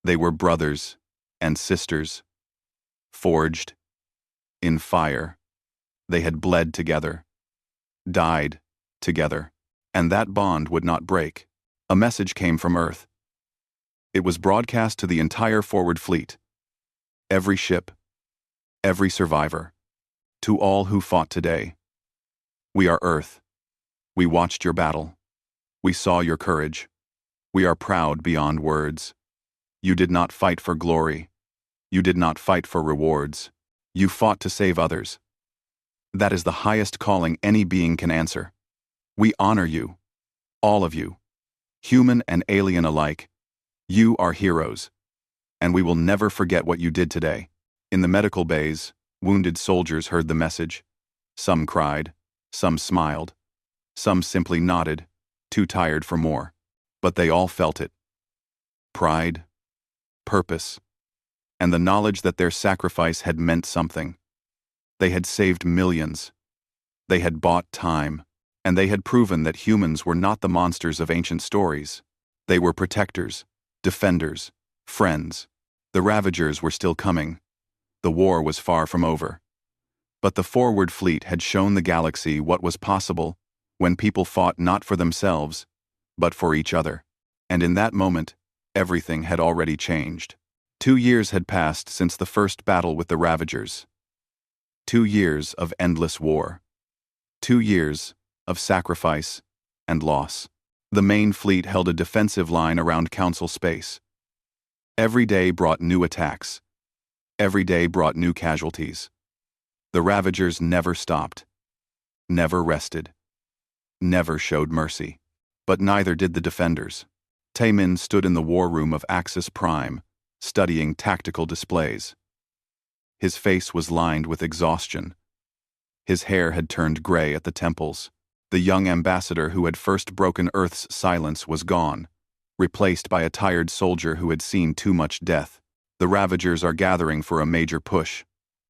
They were brothers and sisters, forged in fire. They had bled together, died together, and that bond would not break. A message came from Earth. It was broadcast to the entire forward fleet. Every ship, every survivor, to all who fought today. "We are Earth. We watched your battle. We saw your courage. We are proud beyond words. You did not fight for glory. You did not fight for rewards. You fought to save others. That is the highest calling any being can answer. We honor you. All of you. Human and alien alike. You are heroes. And we will never forget what you did today. In the medical bays, wounded soldiers heard the message. Some cried, some smiled, some simply nodded, too tired for more. But they all felt it. Pride, purpose, and the knowledge that their sacrifice had meant something. They had saved millions. They had bought time, and they had proven that humans were not the monsters of ancient stories. They were protectors, defenders, friends. The Ravagers were still coming. The war was far from over. But the forward fleet had shown the galaxy what was possible when people fought not for themselves, but for each other. And in that moment, everything had already changed. 2 years had passed since the first battle with the Ravagers. 2 years of endless war. 2 years of sacrifice and loss. The main fleet held a defensive line around Council space. Every day brought new attacks. Every day brought new casualties. The Ravagers never stopped, never rested, never showed mercy. But neither did the defenders. Taemin stood in the war room of Axis Prime, studying tactical displays. His face was lined with exhaustion. His hair had turned gray at the temples. The young ambassador who had first broken Earth's silence was gone, replaced by a tired soldier who had seen too much death. The Ravagers are gathering for a major push,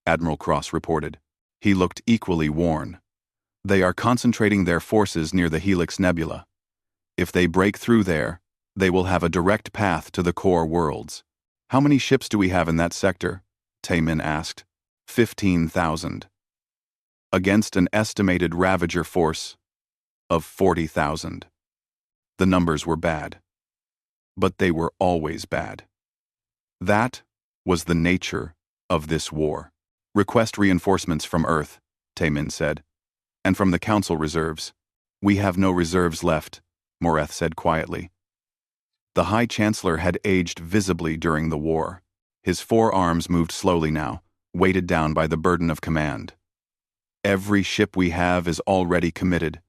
Admiral Cross reported. He looked equally worn. They are concentrating their forces near the Helix Nebula. If they break through there, they will have a direct path to the core worlds. How many ships do we have in that sector? Taemin asked. 15,000. Against an estimated Ravager force of 40,000. The numbers were bad. But they were always bad. That was the nature of this war. Request reinforcements from Earth, Taemin said. And from the Council reserves. We have no reserves left, Moreth said quietly. The High Chancellor had aged visibly during the war. His 4 arms moved slowly now, weighted down by the burden of command. Every ship we have is already committed.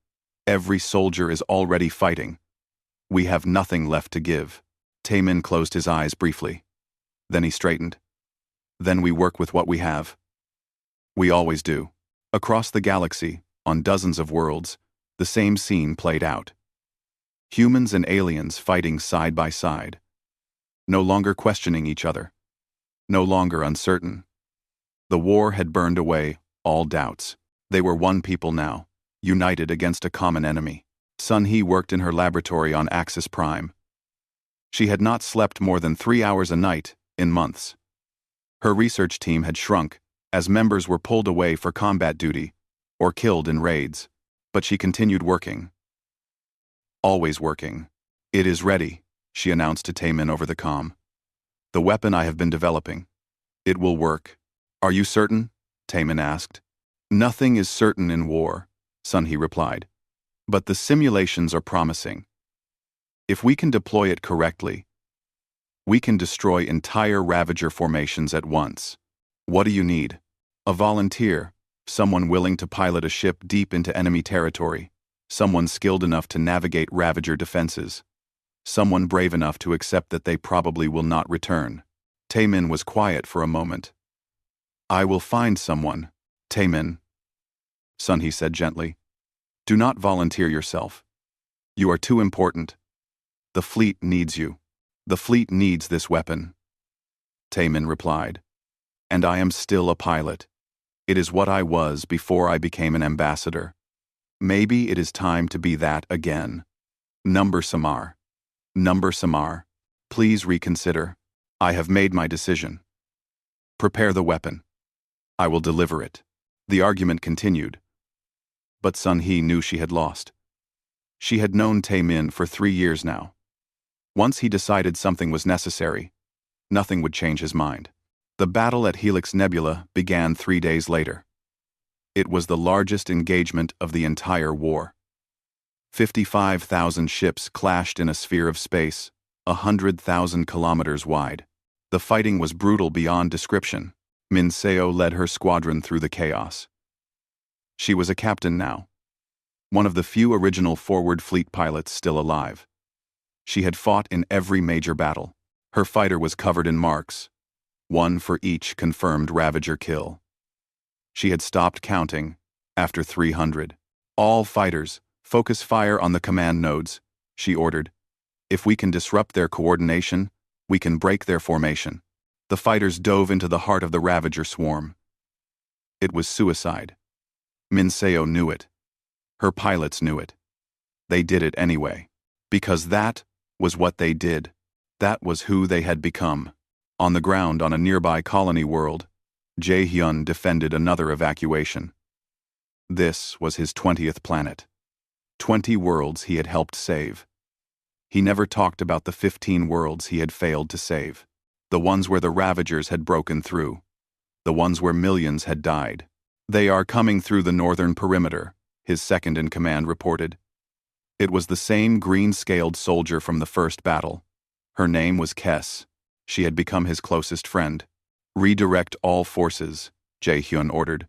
Every soldier is already fighting. We have nothing left to give. Taemin closed his eyes briefly. Then he straightened. Then we work with what we have. We always do. Across the galaxy, on dozens of worlds, the same scene played out. Humans and aliens fighting side by side. No longer questioning each other. No longer uncertain. The war had burned away all doubts. They were one people now, united against a common enemy. Sun-Hee worked in her laboratory on Axis Prime. She had not slept more than 3 hours a night in months. Her research team had shrunk as members were pulled away for combat duty or killed in raids, but she continued working. Always working. It is ready, she announced to Taemin over the comm. The weapon I have been developing. It will work. Are you certain? Taemin asked. Nothing is certain in war, Sun-Hee replied. But the simulations are promising. If we can deploy it correctly, we can destroy entire Ravager formations at once. What do you need? A volunteer, someone willing to pilot a ship deep into enemy territory, someone skilled enough to navigate Ravager defenses, someone brave enough to accept that they probably will not return. Taemin was quiet for a moment. I will find someone, Taemin, Sun-Hee said gently. Do not volunteer yourself. You are too important. The fleet needs you. The fleet needs this weapon. Taemin replied. And I am still a pilot. It is what I was before I became an ambassador. Maybe it is time to be that again. Number Samar. Number Samar. Please reconsider. I have made my decision. Prepare the weapon. I will deliver it. The argument continued. But Sun-Hee knew she had lost. She had known Taemin for 3 years now. Once he decided something was necessary, nothing would change his mind. The battle at Helix Nebula began 3 days later. It was the largest engagement of the entire war. 55,000 ships clashed in a sphere of space, 100,000 kilometers wide. The fighting was brutal beyond description. Min Seo led her squadron through the chaos. She was a captain now, one of the few original forward fleet pilots still alive. She had fought in every major battle. Her fighter was covered in marks, one for each confirmed Ravager kill. She had stopped counting after 300. All fighters, focus fire on the command nodes, she ordered. If we can disrupt their coordination, we can break their formation. The fighters dove into the heart of the Ravager swarm. It was suicide. Minseo knew it. Her pilots knew it. They did it anyway. Because that was what they did. That was who they had become. On the ground on a nearby colony world, Jae-hyun defended another evacuation. This was his 20th planet. 20 worlds he had helped save. He never talked about the 15 worlds he had failed to save. The ones where the Ravagers had broken through. The ones where millions had died. They are coming through the northern perimeter, his second-in-command reported. It was the same green-scaled soldier from the first battle. Her name was Kess. She had become his closest friend. Redirect all forces, Jae-hyun ordered.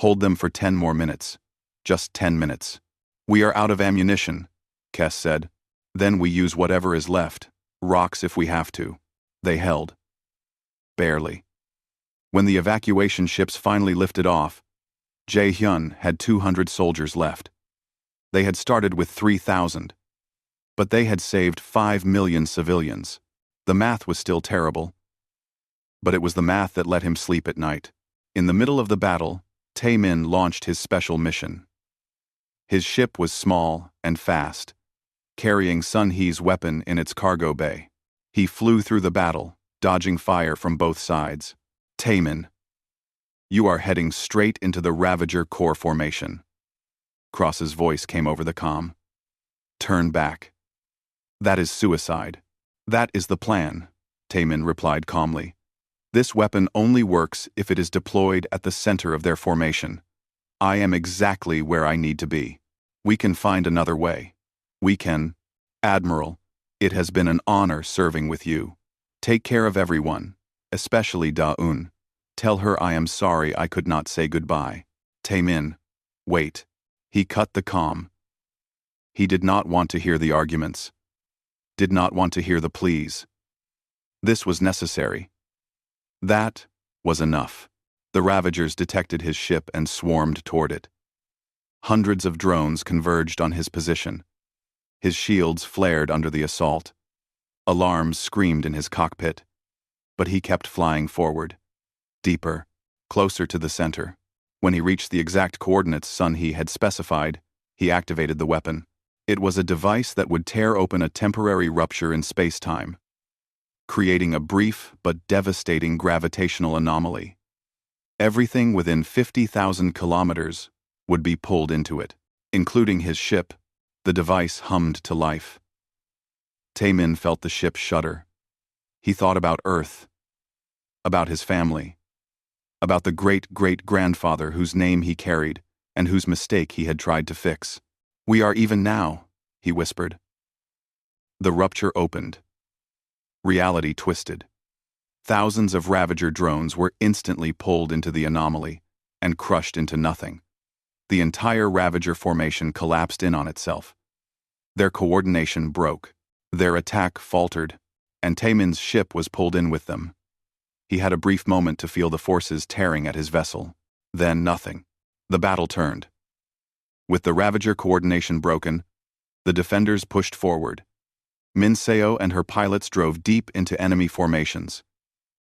Hold them for 10 more minutes. Just 10 minutes. We are out of ammunition, Kess said. Then we use whatever is left, rocks if we have to. They held. Barely. When the evacuation ships finally lifted off, Jae-hyun had 200 soldiers left. They had started with 3,000. But they had saved 5 million civilians. The math was still terrible. But it was the math that let him sleep at night. In the middle of the battle, Tae-min launched his special mission. His ship was small and fast, carrying Sun Hee's weapon in its cargo bay. He flew through the battle, dodging fire from both sides. Tae-min, you are heading straight into the Ravager core formation. Cross's voice came over the comm. Turn back. That is suicide. That is the plan, Tae-min replied calmly. This weapon only works if it is deployed at the center of their formation. I am exactly where I need to be. We can find another way. We can. Admiral, it has been an honor serving with you. Take care of everyone, especially Da-un. Tell her I am sorry I could not say goodbye. Tae-min, wait. He cut the comm. He did not want to hear the arguments. Did not want to hear the pleas. This was necessary. That was enough. The Ravagers detected his ship and swarmed toward it. Hundreds of drones converged on his position. His shields flared under the assault. Alarms screamed in his cockpit. But he kept flying forward. Deeper, closer to the center. When he reached the exact coordinates Sun Hee had specified, he activated the weapon. It was a device that would tear open a temporary rupture in space-time, creating a brief but devastating gravitational anomaly. Everything within 50,000 kilometers would be pulled into it, including his ship. The device hummed to life. Tae-min felt the ship shudder. He thought about Earth, about his family, about the great-great-grandfather whose name he carried and whose mistake he had tried to fix. We are even now, he whispered. The rupture opened. Reality twisted. Thousands of Ravager drones were instantly pulled into the anomaly and crushed into nothing. The entire Ravager formation collapsed in on itself. Their coordination broke. Their attack faltered, and Tae-min's ship was pulled in with them. He had a brief moment to feel the forces tearing at his vessel. Then nothing. The battle turned. With the Ravager coordination broken, the defenders pushed forward. Minseo and her pilots drove deep into enemy formations.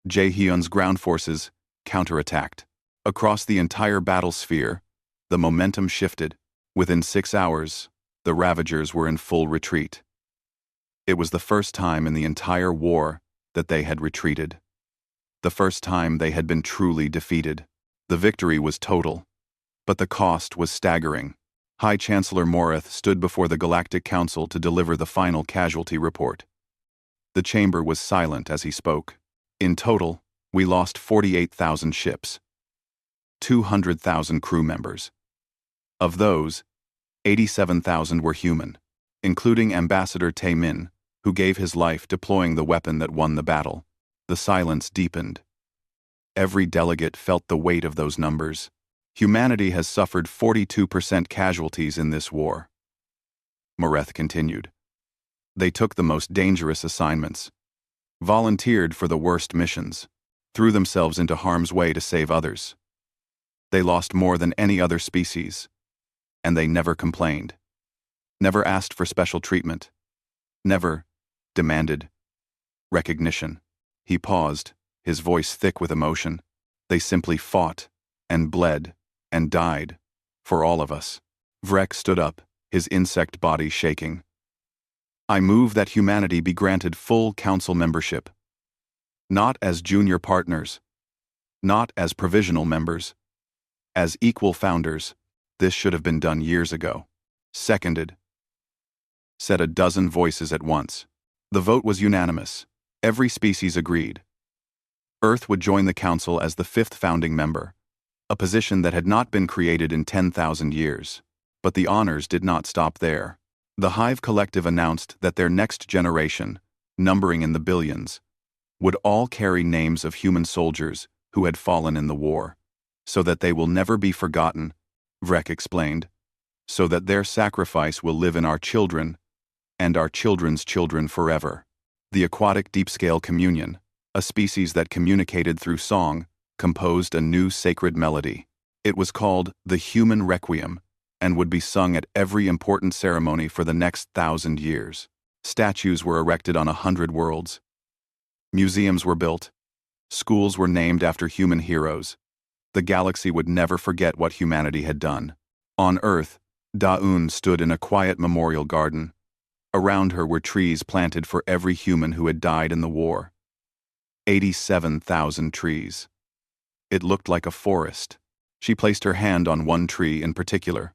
Jae-hyun's ground forces counterattacked. Across the entire battle sphere, the momentum shifted. Within 6 hours, the Ravagers were in full retreat. It was the first time in the entire war that they had retreated. The first time they had been truly defeated. The victory was total, but the cost was staggering. High Chancellor Morith stood before the Galactic Council to deliver the final casualty report. The chamber was silent as he spoke. In total, we lost 48,000 ships, 200,000 crew members. Of those, 87,000 were human, including Ambassador Tae-min, who gave his life deploying the weapon that won the battle. The silence deepened. Every delegate felt the weight of those numbers. Humanity has suffered 42% casualties in this war. Mareth continued. They took the most dangerous assignments, volunteered for the worst missions, threw themselves into harm's way to save others. They lost more than any other species, and they never complained, never asked for special treatment, never demanded recognition. He paused, his voice thick with emotion. They simply fought and bled and died for all of us. Vrek stood up, his insect body shaking. I move that humanity be granted full council membership. Not as junior partners, not as provisional members, as equal founders. This should have been done years ago. Seconded, said a dozen voices at once. The vote was unanimous. Every species agreed. Earth would join the council as the fifth founding member, a position that had not been created in 10,000 years. But the honors did not stop there. The Hive Collective announced that their next generation, numbering in the billions, would all carry names of human soldiers who had fallen in the war, so that they will never be forgotten, Vrek explained, so that their sacrifice will live in our children and our children's children forever. The aquatic deep-scale communion, a species that communicated through song, composed a new sacred melody. It was called the Human Requiem, and would be sung at every important ceremony for the next 1,000 years. Statues were erected on 100 worlds. Museums were built. Schools were named after human heroes. The galaxy would never forget what humanity had done. On Earth, Da'un stood in a quiet memorial garden. Around her were trees planted for every human who had died in the war. 87,000 trees. It looked like a forest. She placed her hand on one tree in particular.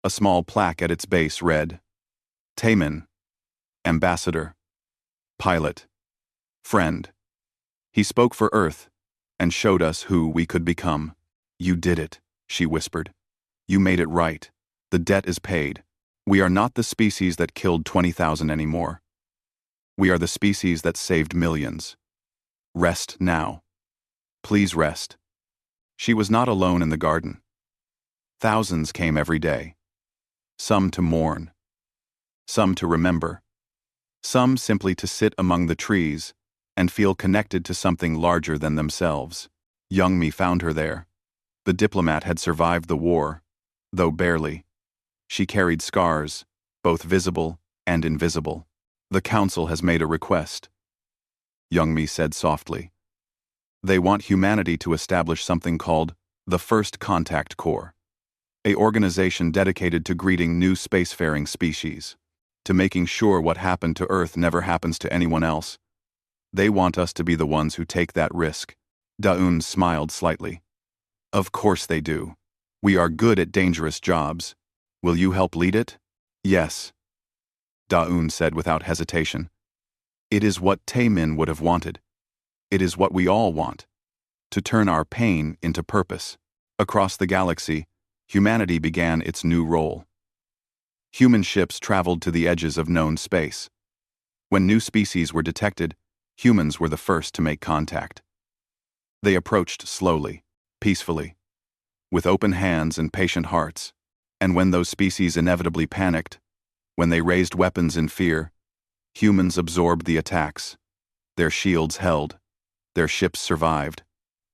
A small plaque at its base read, Taemin, Ambassador, Pilot, Friend. He spoke for Earth and showed us who we could become. You did it, she whispered. You made it right. The debt is paid. We are not the species that killed 20,000 anymore. We are the species that saved millions. Rest now. Please rest. She was not alone in the garden. Thousands came every day. Some to mourn. Some to remember. Some simply to sit among the trees and feel connected to something larger than themselves. Young Me found her there. The diplomat had survived the war, though barely. She carried scars, both visible and invisible. The council has made a request, Young Me said softly. They want humanity to establish something called the First Contact Corps, an organization dedicated to greeting new spacefaring species, to making sure what happened to Earth never happens to anyone else. They want us to be the ones who take that risk. Da'un smiled slightly. Of course they do. We are good at dangerous jobs. Will you help lead it? Yes, Da'un said without hesitation. It is what Taemin would have wanted. It is what we all want. To turn our pain into purpose. Across the galaxy, humanity began its new role. Human ships traveled to the edges of known space. When new species were detected, humans were the first to make contact. They approached slowly, peacefully, with open hands and patient hearts. And when those species inevitably panicked, when they raised weapons in fear, humans absorbed the attacks. Their shields held, their ships survived,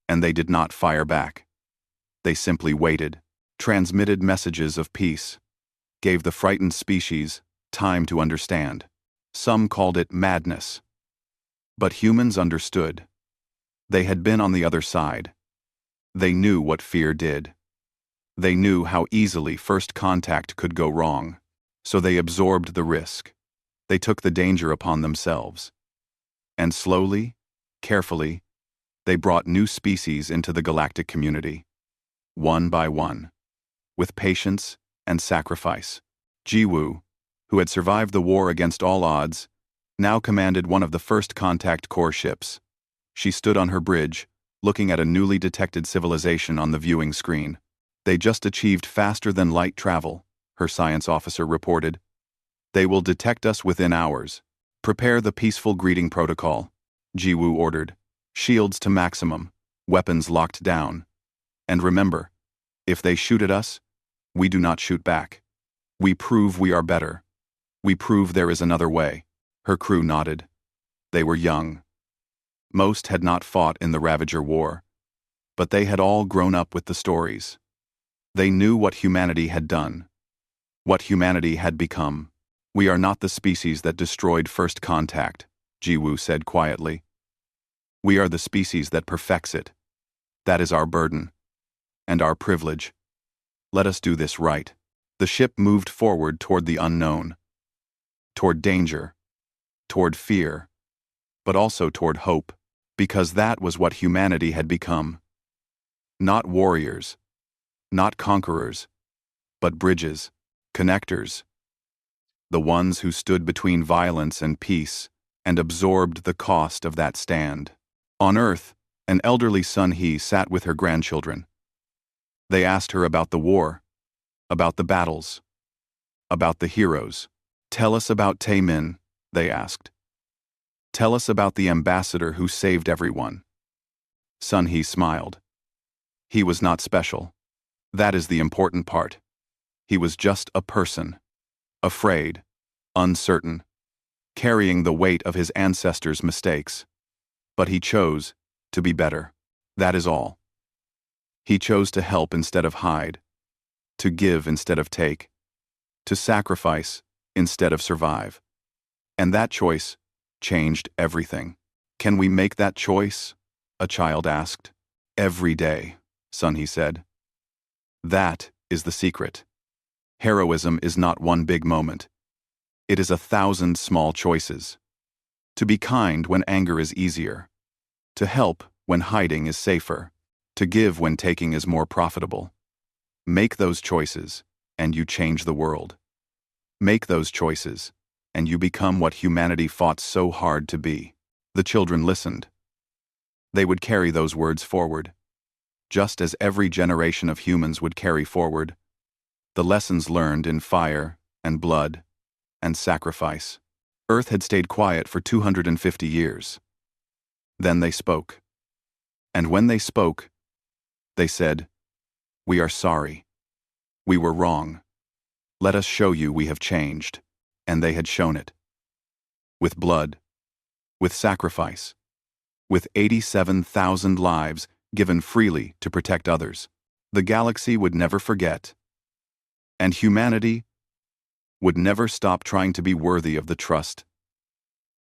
and they did not fire back. They simply waited, transmitted messages of peace, gave the frightened species time to understand. Some called it madness. But humans understood. They had been on the other side. They knew what fear did. They knew how easily first contact could go wrong, so they absorbed the risk. They took the danger upon themselves. And slowly, carefully, they brought new species into the galactic community, one by one, with patience and sacrifice. Jiwoo, who had survived the war against all odds, now commanded one of the First Contact Corps ships. She stood on her bridge, looking at a newly detected civilization on the viewing screen. They just achieved faster-than-light travel, her science officer reported. They will detect us within hours. Prepare the peaceful greeting protocol, Jiwoo ordered. Shields to maximum, weapons locked down. And remember, If they shoot at us, we do not shoot back. We prove we are better. We prove there is another way. Her crew nodded. They were young. Most had not fought in the Ravager War, but they had all grown up with the stories. They knew what humanity had done, what humanity had become. We are not the species that destroyed first contact, Jiwoo said quietly. We are the species that perfects it. That is our burden. And our privilege. Let us do this right. The ship moved forward toward the unknown. Toward danger. Toward fear. But also toward hope. Because that was what humanity had become. Not warriors. Not conquerors. But bridges. Connectors. The ones who stood between violence and peace, and absorbed the cost of that stand. On Earth, an elderly Sun-Hee sat with her grandchildren. They asked her about the war, about the battles, about the heroes. Tell us about Taemin, they asked. Tell us about the ambassador who saved everyone. Sun-Hee smiled. He was not special. That is the important part. He was just a person. Afraid, uncertain, carrying the weight of his ancestors' mistakes. But he chose to be better. That is all. He chose to help instead of hide, to give instead of take, to sacrifice instead of survive. And that choice changed everything. Can we make that choice? A child asked. Every day, Sun-Hee said. That is the secret. Heroism is not one big moment. It is 1,000 small choices. To be kind when anger is easier. To help when hiding is safer. To give when taking is more profitable. Make those choices, and you change the world. Make those choices, and you become what humanity fought so hard to be. The children listened. They would carry those words forward, just as every generation of humans would carry forward the lessons learned in fire and blood and sacrifice. Earth had stayed quiet for 250 years. Then they spoke. And when they spoke, they said, "We are sorry. We were wrong. Let us show you we have changed." And they had shown it. With blood, with sacrifice, with 87,000 lives given freely to protect others. The galaxy would never forget. And humanity would never stop trying to be worthy of the trust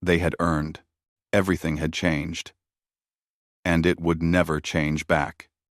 they had earned. Everything had changed. And it would never change back.